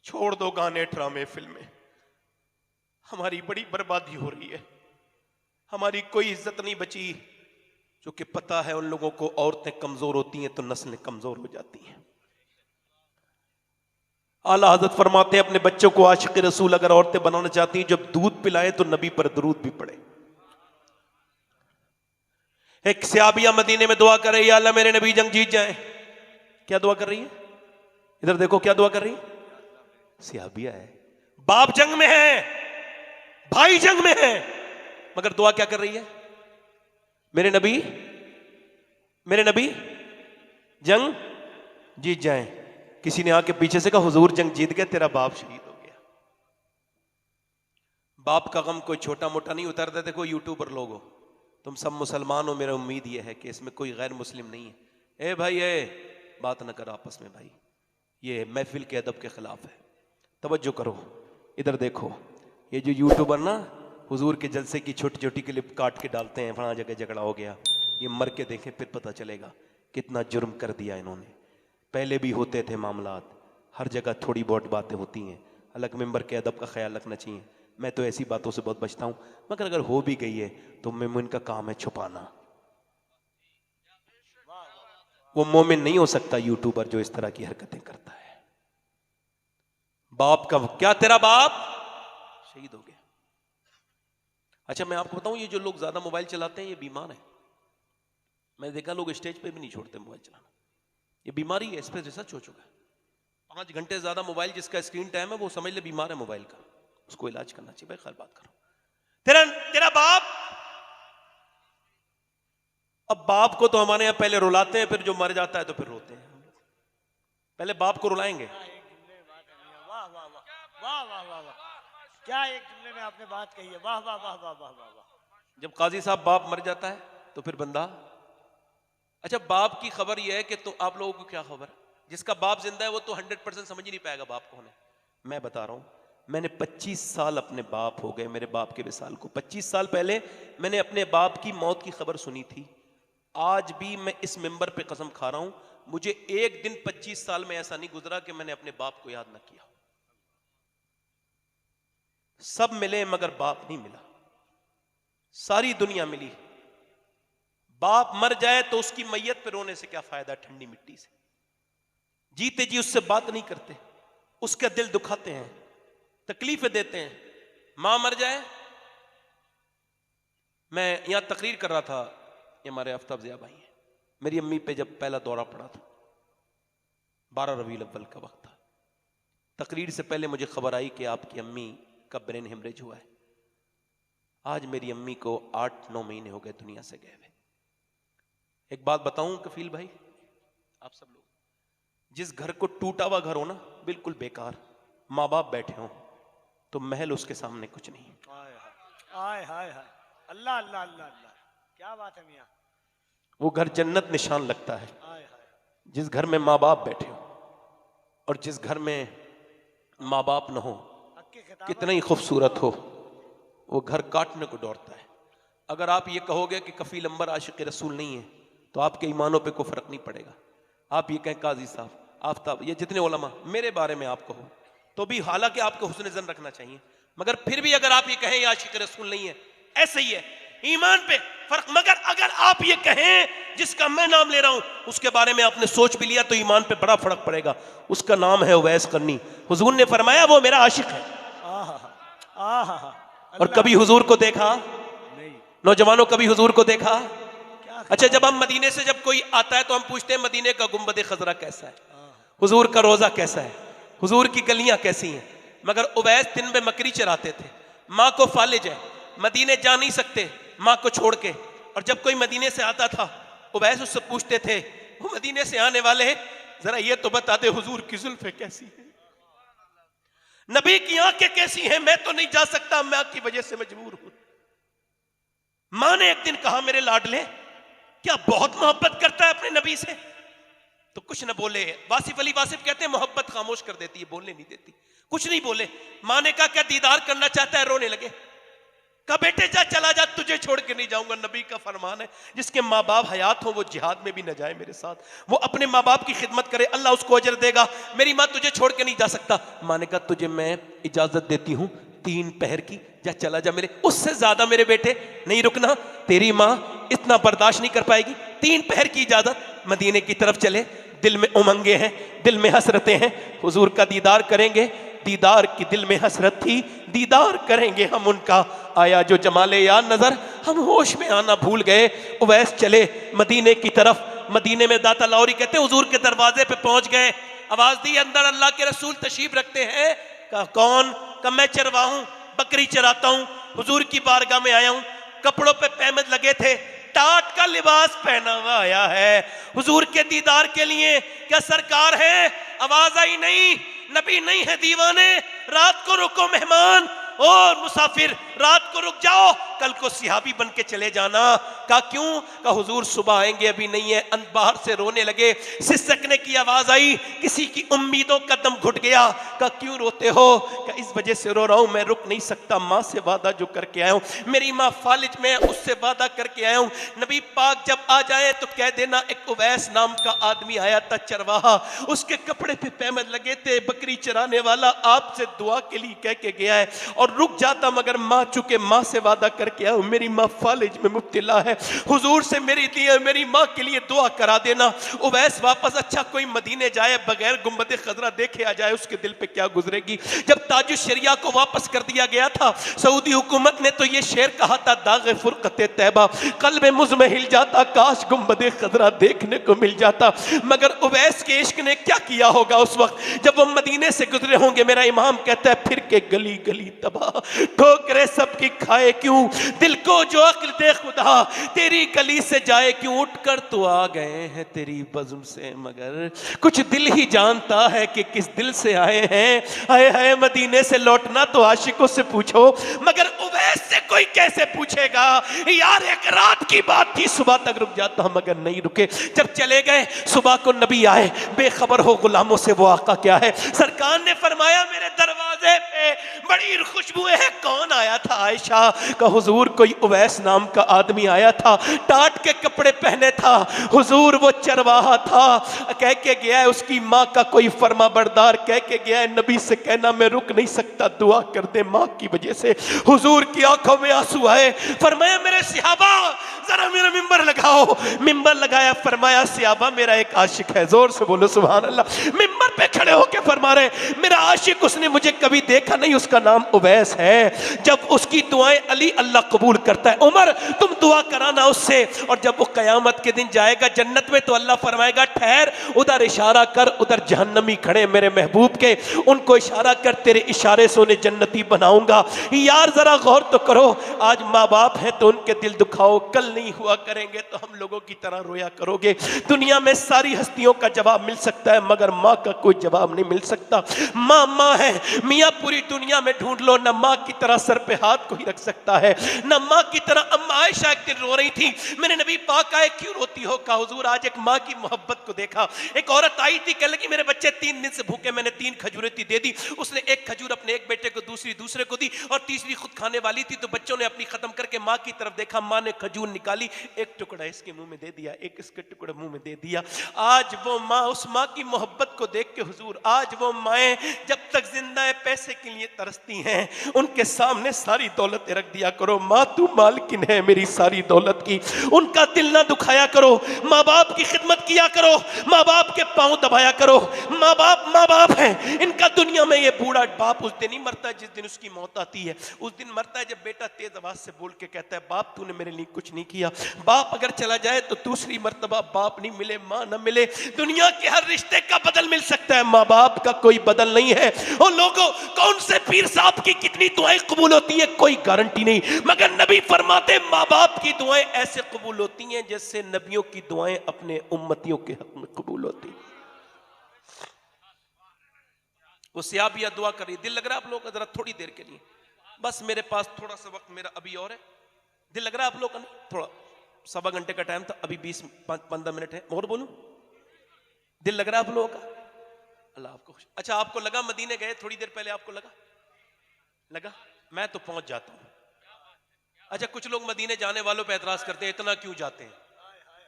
छोड़ दो गाने ड्रामे फिल्में। हमारी बड़ी बर्बादी हो रही है, हमारी कोई इज्जत नहीं बची। जो कि पता है उन लोगों को औरतें कमजोर होती हैं तो नस्लें कमजोर हो जाती हैं। आला हजरत फरमाते हैं अपने बच्चों को आशिक रसूल अगर औरतें बनाना चाहती हैं, जब दूध पिलाएं तो नबी पर दरूद भी पड़े। एक सहाबिया मदीने में दुआ कर रही है, या अल्लाह मेरे नबी जंग जीत जाएं। क्या दुआ कर रही है? इधर देखो क्या दुआ कर रही है। सहाबिया है, बाप जंग में है, भाई जंग में है, मगर दुआ क्या कर रही है? मेरे नबी जंग जीत जाएं। किसी ने आके पीछे से कहा हुजूर जंग जीत गए, तेरा बाप शहीद हो गया। बाप का गम कोई छोटा मोटा नहीं उतरता। देखो यूट्यूबर लोग हो, तुम सब मुसलमान हो, मेरा उम्मीद यह है कि इसमें कोई गैर मुस्लिम नहीं है। ए भाई ए, बात ना करो आपस में भाई, ये महफिल के अदब के खिलाफ है। तवज्जो करो, इधर देखो, ये जो यूट्यूबर ना हुजूर के जलसे की छोटी छोटी क्लिप काट के डालते हैं, फला जगह झगड़ा हो गया, ये मर के देखें फिर पता चलेगा कितना जुर्म कर दिया इन्होंने। पहले भी होते थे मामलात, हर जगह थोड़ी बहुत बातें होती हैं, अलग मेंबर के अदब का ख्याल रखना चाहिए। मैं तो ऐसी बातों से बहुत बचता हूं, मगर अगर हो भी गई है तो मोमिन का काम है छुपाना। वो मोमिन नहीं हो सकता यूट्यूबर जो इस तरह की हरकतें करता है। बाप का क्या, तेरा बाप शहीद हो गया। अच्छा मैं आपको बताऊं, ये जो लोग ज्यादा मोबाइल चलाते हैं ये बीमार है। मैंने देखा लोग स्टेज पे भी नहीं छोड़ते मोबाइल चलाना, ये बीमारी है, इस पर रिसर्च हो चुका है। 5 घंटे ज्यादा मोबाइल जिसका स्क्रीन टाइम है वो समझ ले बीमार है मोबाइल का, उसको इलाज करना चाहिए। भाई खैर बात करो, तेरा बाप। अब बाप को तो हमारे यहां पहले रुलाते हैं, फिर जो मर जाता है तो फिर रोते हैं। पहले बाप को रुलाएंगे। वाह वाह वाह वाह वाह वाह वाह, क्या एक जुमले में आपने बात कही है। वाह वाह वाह वाह वाह वाह वाह। जब काजी साहब बाप मर जाता है तो फिर बंदा, अच्छा बाप की खबर यह है कि तो आप लोगों को क्या खबर, जिसका बाप जिंदा है वो तो 100% समझ ही नहीं पाएगा बाप कौन है। मैं बता रहा हूं, मैंने 25 साल अपने बाप हो गए मेरे बाप के विसाल को, 25 साल पहले मैंने अपने बाप की मौत की खबर सुनी थी। आज भी मैं इस मिंबर पे कसम खा रहा हूं, मुझे एक दिन 25 साल में ऐसा नहीं गुजरा कि मैंने अपने बाप को याद ना किया। सब मिले मगर बाप नहीं मिला, सारी दुनिया मिली। बाप मर जाए तो उसकी मैयत पे रोने से क्या फायदा ठंडी मिट्टी से। जीते जी उससे बात नहीं करते, उसका दिल दुखाते हैं, तकलीफें देते हैं। मां मर जाए, मैं यहां तकरीर कर रहा था, ये हमारे आफ्ताब ज़िया भाई हैं, मेरी अम्मी पे जब पहला दौरा पड़ा था, 12 रबीउल अव्वल का वक्त था। तकरीर से पहले मुझे खबर आई कि आपकी अम्मी का ब्रेन हेमरेज हुआ है। आज मेरी अम्मी को 8-9 महीने हो गए दुनिया से गए हुए। एक बात बताऊं कफील भाई, आप सब लोग, जिस घर को टूटा हुआ घर हो ना, बिल्कुल बेकार, माँ बाप बैठे हों, तो महल उसके सामने कुछ नहीं। हाय हाय हाय हाय, अल्लाह अल्लाह अल्लाह अल्लाह, क्या बात है मियां। वो घर जन्नत निशान लगता है। हाय हाय, जिस घर में माँ बाप बैठे हो और जिस घर में माँ बाप न हो, हक्के खिताब कितना ही खूबसूरत हो, वो घर काटने को दौड़ता है। अगर आप ये कहोगे कि कफील अंबर आशिक रसूल नहीं है तो आपके ईमानों पे कोई फर्क नहीं पड़ेगा। आप ये कहें काजी साहब, आफ्ताब, ये जितने उलमा मेरे बारे में आप कहो तो भी, हालांकि आपको हुस्न ज़न रखना चाहिए, मगर फिर भी अगर आप ये कहें ये आशिक रसूल नहीं है, ऐसे ही है, ईमान पे फर्क। मगर अगर आप ये कहें जिसका मैं नाम ले रहा हूं उसके बारे में आपने सोच भी लिया तो ईमान पे बड़ा फर्क पड़ेगा। उसका नाम है उवैस करनी। हुजूर ने फरमाया वो मेरा आशिक है। और कभी हुजूर को देखा? नहीं। नौजवानों कभी हुजूर को देखा? अच्छा जब हम मदीने से जब कोई आता है तो हम पूछते हैं मदीने का गुंबद खजरा कैसा है, हुजूर का रोजा कैसा है, हुजूर की गलियां कैसी हैं। मगर उवैस दिन में मकरी चराते थे, माँ को फालिज है, मदीने जा नहीं सकते माँ को छोड़ के। और जब कोई मदीने से आता था उवैस उससे पूछते थे, वो मदीने से आने वाले जरा ये तो बता दे हुजूर की जुल्फे कैसी है, नबी की आंखें कैसी हैं, मैं तो नहीं जा सकता, मैं आपकी वजह से मजबूर हूं। मां ने एक दिन कहा, मेरे लाडले क्या बहुत मोहब्बत करता है अपने नबी से? तो कुछ न बोले। वासिफ अली वासिफ कहते हैं मोहब्बत खामोश कर देती है, बोलने नहीं देती। कुछ नहीं बोले। मां ने कहा क्या दीदार करना चाहता है? रोने लगे। कहा बेटे जा, चला जा, तुझे छोड़ के नहीं जाऊंगा। नबी का फरमान है जिसके माँ बाप हयात हो वो जिहाद में भी न जाए मेरे साथ, वो अपने माँ बाप की खिदमत करे, अल्लाह उसको अजर देगा। मेरी माँ तुझे छोड़ के नहीं जा सकता। माँ ने कहा तुझे मैं इजाजत देती हूँ 3 पहर की, जा चला जा मेरे, उससे ज्यादा मेरे बेटे नहीं रुकना, तेरी माँ इतना बर्दाश्त नहीं कर पाएगी। 3 पहर की इजाजत। मदीने की तरफ चले, दिल में उमंगे हैं, दिल में हसरतें हैं, हुजूर का दीदार करेंगे। दीदार की दिल में हसरत थी, दीदार करेंगे हम उनका। आया जो जमाले या नजर, हम होश में आना भूल गए। उवैस चले मदीने की तरफ। मदीने में दाता लौरी कहते हुजूर के दरवाजे पे पहुंच गए। आवाज दी अंदर अल्लाह के रसूल तशरीफ रखते हैं। कहा कौन? कहा मैं चरवाहा हूं, बकरी चराता हूं, हुजूर की बारगाह में आया हूं। कपड़ों पे पैमद लगे थे, टाट का लिबास पहना हुआ आया है हुजूर के दीदार के लिए। क्या सरकार है? आवाज आई नहीं, नबी नहीं है दीवाने, रात को रुको मेहमान और मुसाफिर, रात को रुक जाओ, कल को सिहाबी बन के चले जाना। कहा क्यों? कहा हुजूर सुबह आएंगे, अभी नहीं है। बाहर से रोने लगे, सिसकने की आवाज आई, किसी की उम्मीदों का दम घुट गया। कहा क्यों रोते हो? कहा इस वजह से रो रहा हूं, मैं रुक नहीं सकता, माँ से वादा जो करके आया हूं, मेरी माँ फालिज में, उससे वादा करके आया हूं। नबी पाक जब आ जाए तो कह देना एक उवैस नाम का आदमी आया था चरवाहा, उसके कपड़े पे पैमद लगे थे, बकरी चराने वाला, आपसे दुआ के लिए कह के गया है। और रुक जाता मगर माँ चुके माँ से वादा करके आया हूं, मेरी माँ फालिज में मुब्तला है, हुजूर से मेरी माँ के लिए दुआ करा देना। उवैस वापस, अच्छा कोई मदीने जाए बगैर गुंबद खजरा देखे आ जाए, उसके दिल पे क्या गुजरेगी। जब ताजुश शरिया को वापस कर दिया गया था, सऊदी हुकूमत ने तो ये शेर कहा था, दागे फुरकत तैबा कल्ब मुझ में हिल जाता, काश गुंबद खजरा देखने को मिल जाता। मगर उवैस के इश्क ने क्या किया होगा उस वक्त जब वो मदीने से गुजरे होंगे। मेरा इमाम कहता है फिर के गली गली तबाह, ठोकरे सबकी खाए क्यों, दिल को जो अक्ल दे खुदा, तेरी गली से जाए क्यों, उठकर तो आ गए हैं तेरी बज़्म से, मगर कुछ दिल ही जानता है कि किस दिल से आए हैं। आए हैं मदीने से लौटना तो आशिकों से पूछो, मगर उवैस से कोई कैसे पूछेगा। यार एक रात की बात थी, सुबह तक रुक जाता मगर नहीं रुके। जब चले गए सुबह को नबी आए, बेखबर हो गुलामों से वो आका क्या है। सरकार ने फरमाया मेरे दरवाजे पे बड़ी खुशबू है, कौन आया था? आयशा का हुजूर कोई उवैस नाम का आदमी आया था, टाट के कपड़े पहने था, हुजूर वो चरवाहा था, कह के गया है उसकी माँ का कोई फर्मा बरदार, कह के गया है नबी से कहना मैं रुक नहीं सकता, दुआ कर दे माँ की वजह से। हुजूर की आंखों में आंसू आए, फरमाया मेरे सिहाबा जरा मेरा मिंबर लगाओ। मिंबर लगाया, फरमाया सिहाबा मेरा एक आशिक है, जोर से बोलो सुभान अल्लाह। मिंबर पे खड़े होके फरमा रहे मेरा आशिक, उसने मुझे कभी देखा नहीं, उसका नाम उवैस है, जब उसकी दुआएं अली अल्लाह कबूल करता है। उमर तुम दुआ कराना उससे, और जब वो कयामत के दिन जाएगा जन्नत में तो अल्लाह फरमाएगा ठहर, उधर इशारा कर, उधर जहन्नमी खड़े मेरे महबूब के, उनको इशारा कर, तेरे इशारे से उन्हें जन्नती बनाऊंगा। यार जरा गौर तो करो, आज माँ बाप हैं तो उनके दिल दुखाओ, कल नहीं हुआ करेंगे तो हम लोगों की तरह रोया करोगे। दुनिया में सारी हस्तियों का जवाब मिल सकता है मगर माँ का कोई जवाब नहीं मिल सकता। माँ माँ है, मियाँ पूरी दुनिया में ढूंढ लो, न माँ की तरह सर पे हाथ को ही रख सकता है, न माँ की तरह। अम्मा आयशा एक दिन रो रही थी, मैंने नबी पाक आए क्यों रोती हो? कहा हुजूर आज एक माँ की मोहब्बत को देखा। एक औरत आई थी, कह लगी मेरे बच्चे 3 दिन से भूखे, मैंने 3 खजूरें थी दे दी। उसने एक खजूर अपने एक बेटे को, दूसरी दूसरे को दी, और तीसरी खुद खाने वाली थी, तो बच्चों ने अपनी खत्म करके माँ की तरफ देखा, माँ ने खजूर निकाली, एक टुकड़ा इसके मुंह में दे दिया, एक इसके टुकड़ा मुंह में दे दिया। आज वो माँ, उस माँ की मोहब्बत को देख के हुजूर, आज वो माएँ जब तक जिंदा है पैसे के लिए तरसती हैं, उनके सामने सारी दौलत रख दिया करो। माँ तू मालकिन है मेरी सारी दौलत की, उनका दिल ना दुखाया करो, माँ बाप की खिदमत किया करो, माँ बाप के पांव दबाया करो। माँ बाप हैं, इनका दुनिया में ये बूढ़ा बाप उस दिन ही मरता है जिस दिन उसकी मौत आती है। उस दिन मरता है जब बेटा तेज आवाज से बोल के कहता है बाप तूने मेरे लिए कुछ नहीं किया। बाप अगर चला जाए तो दूसरी मर्तबा बाप नहीं मिले, माँ न मिले। दुनिया के हर रिश्ते का बदल मिल सकता है, माँ बाप का कोई बदल नहीं है। और लोगों कौन से पीर साहब की कितनी दुआएं कबूल होती है कोई गारंटी नहीं, मगर नबी फरमाते माँ बाप की दुआएं ऐसे कबूल होती हैं जैसे नबियों की दुआएं अपने उम्मतियों के हक में कबूल होती। वो सियाबिया दुआ कर रही, दिल लग रहा है आप लोग जरा थोड़ी देर के लिए, बस मेरे पास थोड़ा सा वक्त मेरा अभी और है, दिल लग रहा है आप लोग का? थोड़ा 1.25 घंटे का टाइम था, अभी 20-15 मिनट है, और बोलूं दिल लग रहा है आप लोगों का? अल्लाह आपको खुश। अच्छा आपको लगा मदीने गए थोड़ी देर पहले, आपको लगा मैं तो पहुंच जाता हूं, अच्छा, कुछ लोग मदीने जाने वालों पे एतराज करते हैं, इतना क्यों जाते हैं?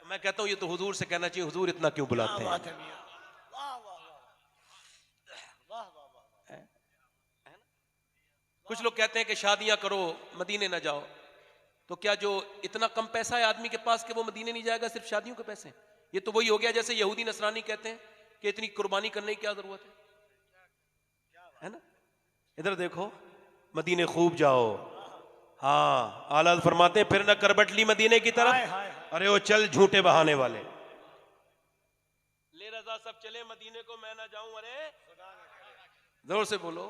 मैं कहता हूं ये तो हुजूर से कहना चाहिए, हुजूर इतना क्यों बुलाते हैं? बात है मियां, वाह वाह वाह वाह वाह वाह। कुछ लोग कहते हैं कि शादियां करो मदीने ना जाओ, तो क्या जो इतना कम पैसा है आदमी के पास कि वो मदीने नहीं जाएगा सिर्फ शादियों के पैसे? ये तो वही हो गया जैसे यहूदी नसरानी कहते हैं कि इतनी कुर्बानी करने की क्या जरूरत है ना? इधर देखो, मदीने खूब जाओ। हाँ, आला फरमाते हैं फिर ना करबटली मदीने की हाय, तरफ। हाय, अरे वो चल झूठे बहाने वाले, ले रजा सब चले मदीने को, मैं ना जाऊं। अरे जोर से बोलो।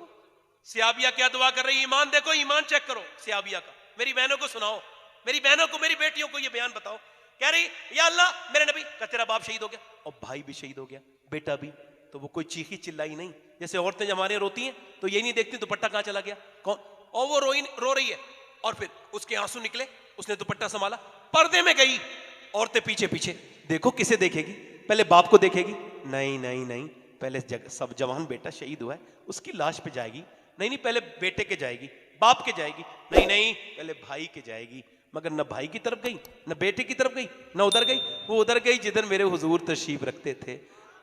सियाबिया क्या दुआ कर रही है? ईमान देखो, ईमान चेक करो सियाबिया का। मेरी बहनों को सुनाओ, मेरी बहनों को, मेरी बेटियों को ये बयान बताओ। कह रही या अल्लाह मेरे नबी का तेरा बाप शहीद हो गया और भाई भी शहीद हो गया, बेटा भी। तो वो कोई चीखी चिल्लाई नहीं, जैसे औरतें जब हमारे रोती हैं तो ये नहीं देखती दुपट्टा कहां चला गया, कौन, और वो रो रही है और फिर उसके आंसू निकले, उसने दुपट्टा संभाला, पर्दे में गई, औरतें पीछे पीछे। देखो किसे देखेगी? पहले बाप को देखेगी, नहीं नहीं नहीं, पहले सब जवान बेटा शहीद हुआ है उसकी लाश पे जाएगी, नहीं नहीं पहले बेटे के जाएगी, बाप के जाएगी, नहीं नहीं पहले भाई के जाएगी। मगर न भाई की तरफ गई, न बेटे की तरफ गई, न उधर गई। वो उधर गई जिधर मेरे हुजूर तशरीफ रखते थे,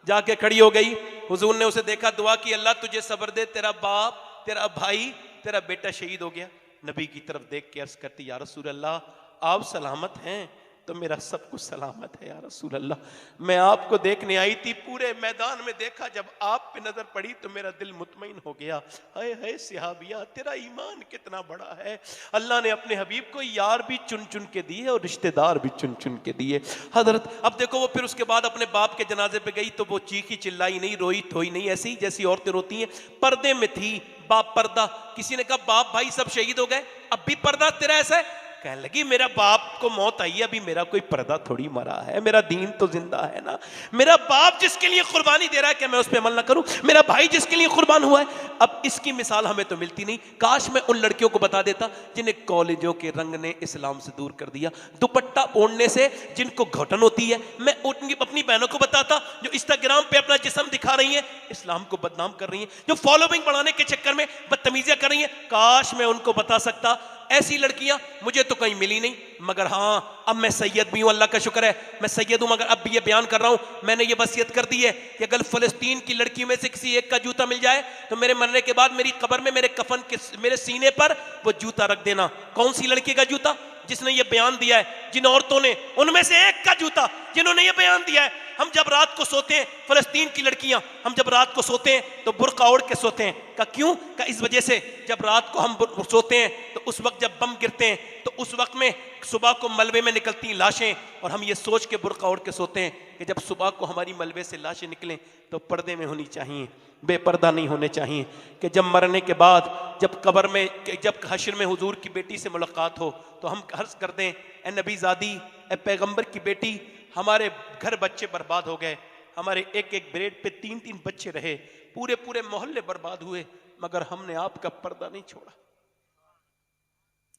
जाके खड़ी हो गई। हुजूर ने उसे देखा, दुआ की, अल्लाह तुझे सब्र दे, तेरा बाप, तेरा भाई, तेरा बेटा शहीद हो गया। नबी की तरफ देख के अर्ज करती, या रसूल अल्लाह आप सलामत हैं तो मेरा सब कुछ सलामत है या रसूल अल्लाह। मैं आपको देखने आई थी, पूरे मैदान में देखा, जब आप पे नजर पड़ी तो मेरा दिल मुतमईन हो गया। हाय हाय सिहाबिया, तेरा ईमान कितना बड़ा है। अल्लाह ने अपने हबीब को यार भी चुन चुन के दिए और रिश्तेदार भी चुन चुन के दिए। हजरत अब देखो, वो फिर उसके बाद अपने बाप के जनाजे पे गई तो वो चीखी चिल्लाई नहीं, रोई धोई नहीं, ऐसी जैसी औरतें रोती हैं। पर्दे में थी, बाप पर्दा। किसी ने कहा बाप भाई सब शहीद हो गए, अब भी पर्दा तेरा ऐसा है? कहने लगी मेरा बाप को मौत आई है, अभी मेरा कोई पर्दा थोड़ी मरा है, मेरा दीन तो जिंदा है ना। मेरा बाप जिसके लिए कुर्बानी दे रहा है, क्या मैं उस पर अमल ना करूं? मेरा भाई जिसके लिए कुर्बान हुआ है। अब इसकी मिसाल हमें तो मिलती नहीं। काश मैं उन लड़कियों को बता देता जिन्हें कॉलेजों के रंग ने इस्लाम से दूर कर दिया, दुपट्टा ओढ़ने से जिनको घुटन होती है। मैं उनकी अपनी बहनों को बताता जो इंस्टाग्राम पे अपना जिस्म दिखा रही हैं, इस्लाम को बदनाम कर रही हैं, जो फॉलोइंग बढ़ाने के चक्कर में बदतमीजियां कर रही हैं। काश मैं उनको बता सकता। ऐसी लड़कियां मुझे तो कहीं मिली नहीं, मगर हाँ अब मैं सैयद भी हूं, अल्लाह का शुक्र है मैं सैयद हूं। मगर अब भी ये बयान कर रहा हूं, मैंने ये वसीयत कर दी है कि अगर फलस्तीन की लड़की में से किसी एक का जूता मिल जाए तो मेरे मरने के बाद मेरी कब्र में मेरे कफन के मेरे सीने पर वो जूता रख देना। कौन सी लड़की का जूता? जिसने ये बयान दिया है, जिन औरतों ने, उनमें से एक का जूता जिन्होंने ये बयान दिया है। हम जब रात को सोते हैं, फलस्तीन की लड़कियां, हम जब रात को सोते हैं तो बुर्का ओढ़ के सोते हैं। का क्यों? का इस वजह से जब रात को हम सोते हैं तो उस वक्त जब बम गिरते हैं तो उस वक्त में सुबह को मलबे में निकलती लाशें, और हम ये सोच के बुर्का ओढ़ के सोते हैं कि जब सुबह को हमारी मलबे से लाशें निकलें तो पर्दे में होनी चाहिए, बेपर्दा नहीं होने चाहिए। कि जब मरने के बाद, जब कब्र में, जब हश्र में हुजूर की बेटी से मुलाकात हो तो हम अर्ज कर दें, ए नबी ज़ादी, ए पैगंबर की बेटी, हमारे घर बच्चे बर्बाद हो गए, हमारे एक एक ब्रेड पे 3-3 बच्चे रहे, पूरे पूरे मोहल्ले बर्बाद हुए, मगर हमने आपका पर्दा नहीं छोड़ा।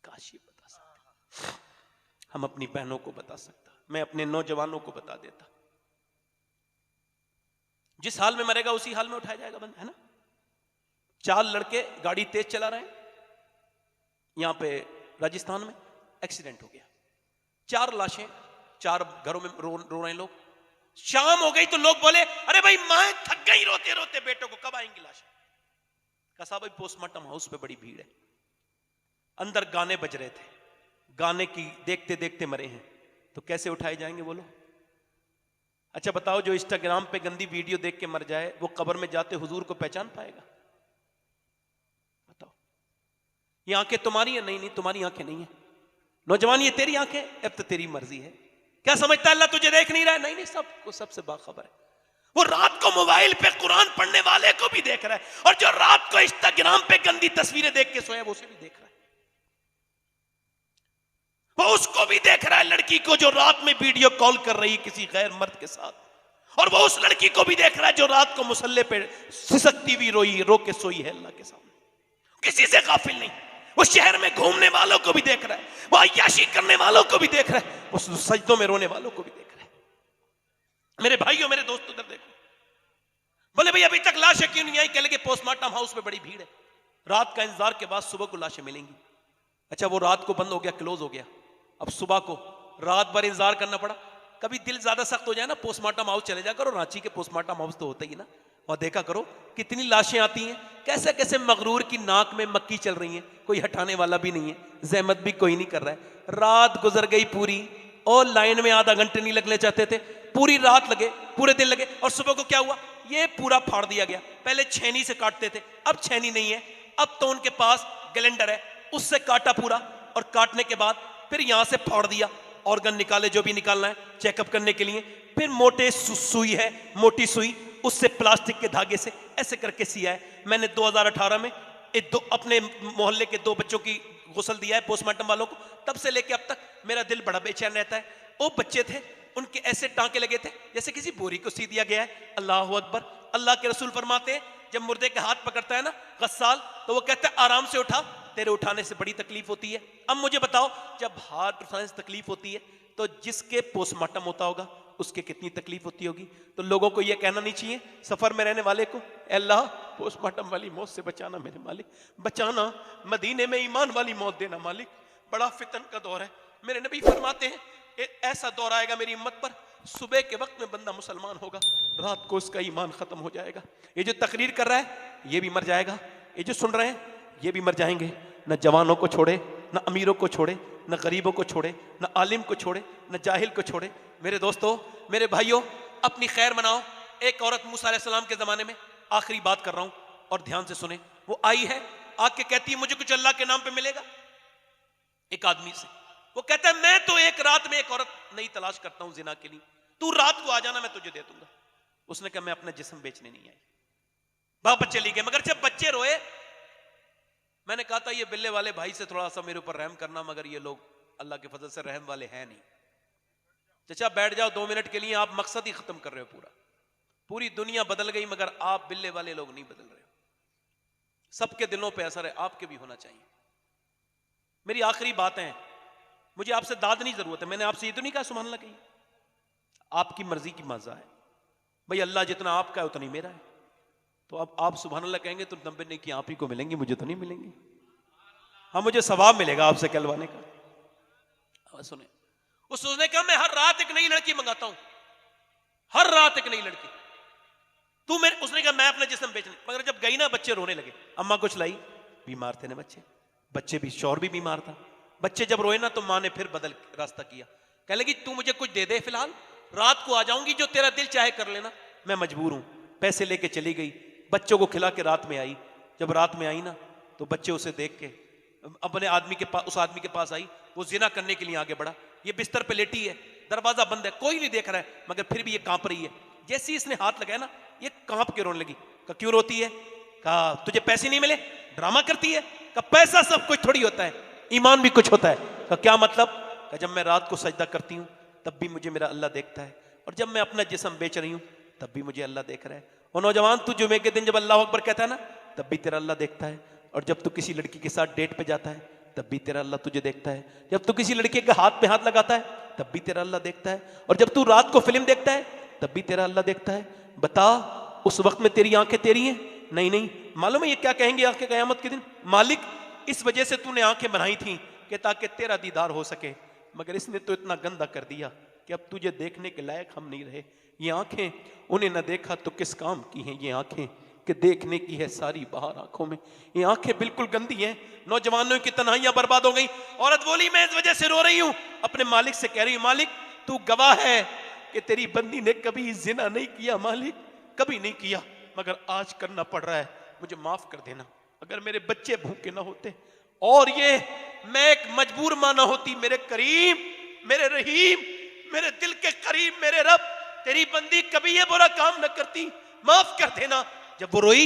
काश ये बता सकता, हम अपनी बहनों को बता सकता, मैं अपने नौजवानों को बता देता। जिस हाल में मरेगा उसी हाल में उठाया जाएगा बंदा, है ना। 4 लड़के गाड़ी तेज चला रहे हैं, यहां पे राजस्थान में एक्सीडेंट हो गया, 4 लाशें, 4 घरों में रो रहे हैं लोग। शाम हो गई तो लोग बोले, अरे भाई मां थक गई रोते रोते बेटों को, कब आएंगी लाशें? कहा भाई पोस्टमार्टम हाउस पे बड़ी भीड़ है, अंदर गाने बज रहे थे, गाने की देखते देखते मरे हैं, तो कैसे उठाए जाएंगे बोलो? अच्छा बताओ, जो इंस्टाग्राम पे गंदी वीडियो देख के मर जाए वो कब्र में जाते हुजूर को पहचान पाएगा? बताओ। ये आंखें तुम्हारी है? नहीं नहीं, तुम्हारी आंखें नहीं है। नौजवान, ये तेरी आंखें, अब तो तेरी मर्जी है। क्या समझता है अल्लाह तुझे देख नहीं रहा है? नहीं नहीं, सबको, सबसे बाखबर है। वो रात को मोबाइल पे कुरान पढ़ने वाले को भी देख रहा है, और जो रात को इंस्टाग्राम पे गंदी तस्वीरें देख के सोया वो उसे भी देख रहा है। वो उसको भी देख रहा है, लड़की को जो रात में वीडियो कॉल कर रही है किसी गैर मर्द के साथ, और वो उस लड़की को भी देख रहा है जो रात को मुसल्ले पे सिसकती हुई रो के सोई है अल्लाह के सामने। किसी से गाफिल नहीं। वो शहर में घूमने वालों को भी देख रहा है, वो अय्याशी करने वालों को भी देख रहा है, वो सजदों में रोने वालों को भी देख रहा है। मेरे भाइयों, मेरे दोस्तों, उधर देखो। बोले भाई अभी तक लाशें क्यों नहीं आई? कह लगे पोस्टमार्टम हाउस में बड़ी भीड़ है, रात का इंतजार के बाद सुबह को लाशें मिलेंगी। अच्छा वो रात को बंद हो गया, क्लोज हो गया, अब सुबह को रात भर इंतजार करना पड़ा। कभी दिल ज्यादा सख्त हो जाए ना, पोस्टमार्टम हाउस चले जा करो, रांची के पोस्टमार्टम हाउस तो होता ही ना, और देखा करो कितनी लाशें आती हैं, कैसे कैसे मगरूर की नाक में मक्की चल रही है, कोई हटाने वाला भी नहीं है, जहमत भी कोई नहीं कर रहा है। रात गुजर गई पूरी, और लाइन में आधा घंटे नहीं लगने चाहते थे, पूरी रात लगे, पूरे दिन लगे, और सुबह को क्या हुआ, ये पूरा फाड़ दिया गया। पहले छेनी से काटते थे, अब छेनी नहीं है, अब तो उनके पास ग्लेंडर है, उससे काटा पूरा, और काटने के बाद फिर यहां से फाड़ दिया, ऑर्गन निकाले जो भी निकालना है चेकअप करने के लिए, फिर मोटे सुई है, मोटी सुई, उससे प्लास्टिक के धागे से ऐसे करके सिया है। मैंने 2018 में अपने मोहल्ले के 2 बच्चों की गुस्ल दिया है पोस्टमार्टम वालों को, तब से लेके अब तक मेरा दिल बड़ा बेचैन रहता है। वो बच्चे थे, उनके ऐसे टांके लगे थे जैसे किसी बोरी को सी दिया गया है। अल्लाह अकबर। अल्लाह के रसूल फरमाते हैं जब मुर्दे के हाथ पकड़ता है ना गस्साल, तो वो कहता है आराम से उठा, तेरे उठाने से बड़ी तकलीफ होती है। अब मुझे बताओ, जब हाथ उठाने से तकलीफ होती है तो जिसके पोस्टमार्टम होता होगा उसके कितनी तकलीफ होती होगी। तो लोगों को यह कहना नहीं चाहिए सफर में रहने वाले को, अल्लाह पोस्टमार्टम वाली मौत से बचाना मेरे मालिक, बचाना, मदीने में ईमान वाली मौत देना मालिक, बड़ा फितन का दौर है। मेरे नबी फरमाते हैं ऐसा दौर आएगा मेरी उम्मत पर, सुबह के वक्त में बंदा मुसलमान होगा, रात को उसका ईमान खत्म हो जाएगा। ये जो तकरीर कर रहा है ये भी मर जाएगा, ये जो सुन रहे हैं ये भी मर जाएंगे। न जवानों को छोड़े, न अमीरों को छोड़े, न गरीबों को छोड़े, न आलिम को छोड़े, न जाहिल को छोड़े। मेरे दोस्तों, मेरे भाइयों, अपनी खैर मनाओ। एक औरत मूसा अलैहिस्सलाम के जमाने में, आखिरी बात कर रहा हूं और ध्यान से सुने, वो आई है आके कहती है मुझे कुछ अल्लाह के नाम पे मिलेगा। एक आदमी से वो कहता है मैं तो एक रात में एक औरत नहीं तलाश करता हूं जिना के लिए, तू रात को आ जाना मैं तुझे दे दूंगा। उसने कहा मैं अपना जिस्म बेचने नहीं आई। वापस चली गई। मगर जब बच्चे रोए, मैंने कहा था ये बिल्ले वाले भाई से थोड़ा सा मेरे ऊपर रहम करना, मगर ये लोग अल्लाह के फजल से रहम वाले हैं नहीं। चचा बैठ जाओ 2 मिनट के लिए, आप मकसद ही खत्म कर रहे हो पूरा। पूरी दुनिया बदल गई मगर आप बिल्ले वाले लोग नहीं बदल रहे हो। सबके दिलों पे असर है, आपके भी होना चाहिए। मेरी आखिरी बात है, मुझे आपसे दाद नहीं जरूरत है, मैंने आपसे ये तो नहीं कहा सुभान अल्लाह कही, आपकी मर्जी की मजा है भाई, अल्लाह जितना आपका है उतना ही मेरा है। तो अब आप सुभान अल्लाह कहेंगे तो 90 ने कि आप ही को मिलेंगे, मुझे तो नहीं मिलेंगे। हाँ मुझे सवाब मिलेगा आपसे कहलवाने का। सुने, उस उसने कहा मैं हर रात एक नई लड़की मंगाता हूं, हर रात एक नई लड़की। तू मेरे, उसने कहा मैं अपना जिस्म बेचने। मगर जब गई ना बच्चे रोने लगे, अम्मा कुछ लाई, बीमार थे ना बच्चे भी, शौहर भी बीमार था। बच्चे जब रोए ना तो माँ ने फिर बदल रास्ता किया, कह लगी तू मुझे कुछ दे दे फिलहाल, रात को आ जाऊंगी, जो तेरा दिल चाहे कर लेना, मैं मजबूर हूं। पैसे लेके चली गई, बच्चों को खिला के रात में आई। जब रात में आई ना तो बच्चे उसे देख के अपने आदमी के पास, उस आदमी के पास आई, वो जिना करने के लिए आगे बढ़ा। ये बिस्तर पे लेटी है, दरवाजा बंद है, कोई नहीं देख रहा है, मगर फिर भी ये कांप रही है। जैसे ही इसने हाथ लगाया ना ये कांप के रोने लगी। कहा क्यों रोती है? कहा तुझे पैसे नहीं मिले, ड्रामा करती है। कहा पैसा सब कुछ थोड़ी होता है, ईमान भी कुछ होता है। कहा क्या मतलब? कहा जब मैं रात को सजदा करती हूँ तब भी मुझे मेरा अल्लाह देखता है, और जब मैं अपना जिस्म बेच रही हूँ तब भी मुझे अल्लाह देख रहा है। और नौजवान, तू जुमे के दिन जब अल्लाह अकबर कहता है ना तब भी तेरा अल्लाह देखता है, और जब तू किसी लड़की के साथ डेट पे जाता है तब भी तेरा अल्लाह तुझे देखता है, जब तू किसी लड़के के हाथ पे हाथ लगाता है तब भी तेरा अल्लाह देखता है, और जब तू रात को फिल्म देखता है तब भी तेरा अल्लाह देखता है। बता उस वक्त में तेरी आंखें तेरी हैं? नहीं नहीं। मालूम है ये क्या कहेंगे आंखें क़यामत के दिन? मालिक इस वजह से तूने आंखें बनाई थी कि ताकि तेरा दीदार हो सके, मगर इसने तो इतना गंदा कर दिया कि अब तुझे देखने के लायक हम नहीं रहे। ये आंखें, उन्हें न देखा तो किस काम की हैं ये आंखें कि देखने की है सारी बहार आंखों में। ये आंखें बिल्कुल गंदी हैं। नौजवानों की तन्हाइयां बर्बाद हो गई। औरत बोली मैं इस वजह से रो रही हूं, अपने मालिक से कह रही हूं मालिक तू गवाह है कि तेरी बंदी ने कभी जिना नहीं किया, मालिक कभी नहीं किया, मगर आज करना पड़ रहा है, मुझे माफ कर देना। अगर मेरे बच्चे भूखे ना होते और ये मैं एक मजबूर माँ ना होती, मेरे करीम, मेरे रहीम, मेरे दिल के करीब मेरे रब, तेरी बंदी कभी ये बुरा काम न करती, माफ कर देना। जब वो रोई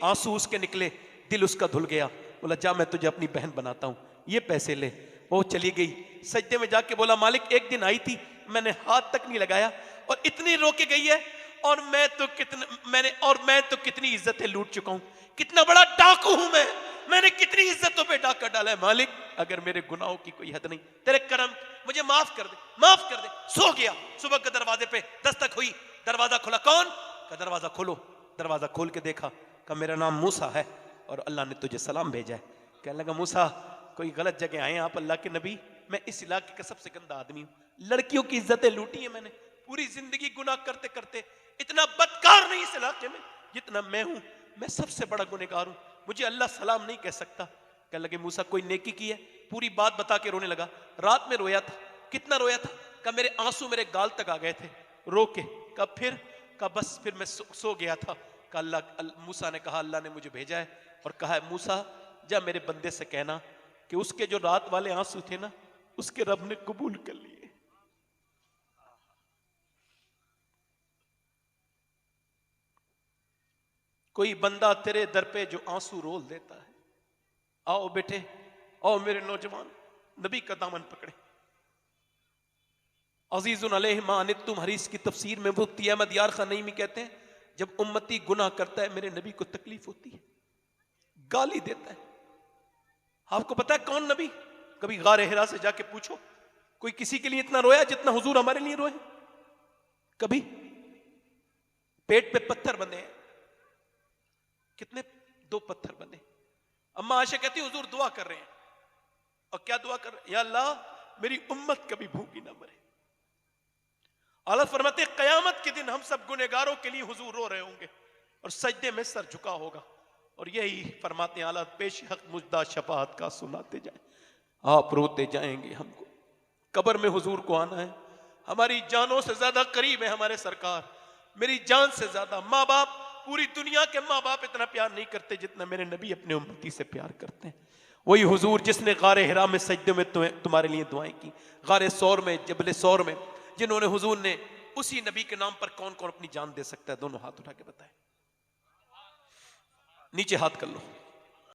आंसू उसके निकले, दिल उसका धुल गया। बोला जा मैं तुझे अपनी बहन बनाता हूं, ये पैसे ले। वो चली गई, सजदे में जाके बोला मालिक एक दिन आई थी, मैंने हाथ तक नहीं लगाया और इतनी रो के गई है, और मैं तो कितनी इज्जतें लूट चुका हूं, कितना बड़ा डाकू हूं मैंने कितनी इज्जतों पे डाका डाला है। मालिक अगर मेरे गुनाहों की कोई हद नहीं, तेरे करम, मुझे माफ कर दे, माफ कर दे। सो गया। सुबह के दरवाजे पे दस्तक हुई, दरवाजा खोला। कौन? का दरवाजा खोलो। दरवाजा खोल के देखा, का मेरा नाम मूसा है और अल्लाह ने तुझे सलाम भेजा है। कहने लगा मूसा कोई गलत जगह आए आप अल्लाह के नबी, मैं इस इलाके का सबसे गंदा आदमी हूं, लड़कियों की इज्जतें लूटी है मैंने, पूरी जिंदगी गुनाह करते करते, इतना बदकार नहीं इस इलाके में जितना मैं हूं, मैं सबसे बड़ा गुनहगार हूं, मुझे अल्लाह सलाम नहीं कह सकता। कहने लगे मूसा कोई नेकी की है? पूरी बात बता के रोने लगा। रात में रोया था। कितना रोया था? कहा मेरे आंसू मेरे गाल तक आ गए थे रो के। कहा फिर? कहा बस फिर मैं सो गया था। कहा अल्लाह, मूसा ने कहा अल्लाह ने मुझे भेजा है और कहा है मूसा जा मेरे बंदे से कहना कि उसके जो रात वाले आंसू थे ना, उसके रब ने कबूल कर लिए। कोई बंदा तेरे दर पे जो आंसू रोल देता है, आओ बेटे, आओ मेरे नौजवान, नबी का दामन पकड़े। अजीजुन अलैहि मा अनित्तुम हरीस की तफसीर में मुफ्ती अहमद यार खान नईमी कहते हैं जब उम्मती गुनाह करता है मेरे नबी को तकलीफ होती है, गाली देता है। आपको पता है कौन नबी? कभी गारे हिरा से जाके पूछो, कोई किसी के लिए इतना रोया जितना हुजूर हमारे लिए रोए? कभी? पेट पे पत्थर बंधे हैं, कितने? 2 पत्थर बंधे। अम्मा आयशा कहती हुजूर दुआ कर रहे हैं, और क्या दुआ कर रहे हैं? या अल्लाह मेरी उम्मत कभी भूखी ना मरे। आला फरमाते कयामत के दिन हम सब गुनहगारों के लिए हुजूर रो रहे होंगे और सजदे में सर झुका होगा, और यही फरमाते आला पेश हक मुजदा शफाअत का सुनाते जाए, आप रोते जाएंगे। हमको कब्र में हुजूर को आना है, हमारी जानों से ज्यादा करीब है हमारे सरकार, मेरी जान से ज्यादा। माँ बाप, पूरी दुनिया के माँ बाप इतना प्यार नहीं करते जितना मेरे नबी अपने उम्मती से प्यार करते हैं। वही हुजूर जिसने गारे हिरा में सजदे में तुम्हारे लिए दुआएं की, गारे सौर में, जबले सौर में, जिन्होंने हुजूर ने उसी नबी के नाम पर कौन कौन अपनी जान दे सकता है? दोनों हाथ उठा के बताएं, नीचे हाथ कर लो।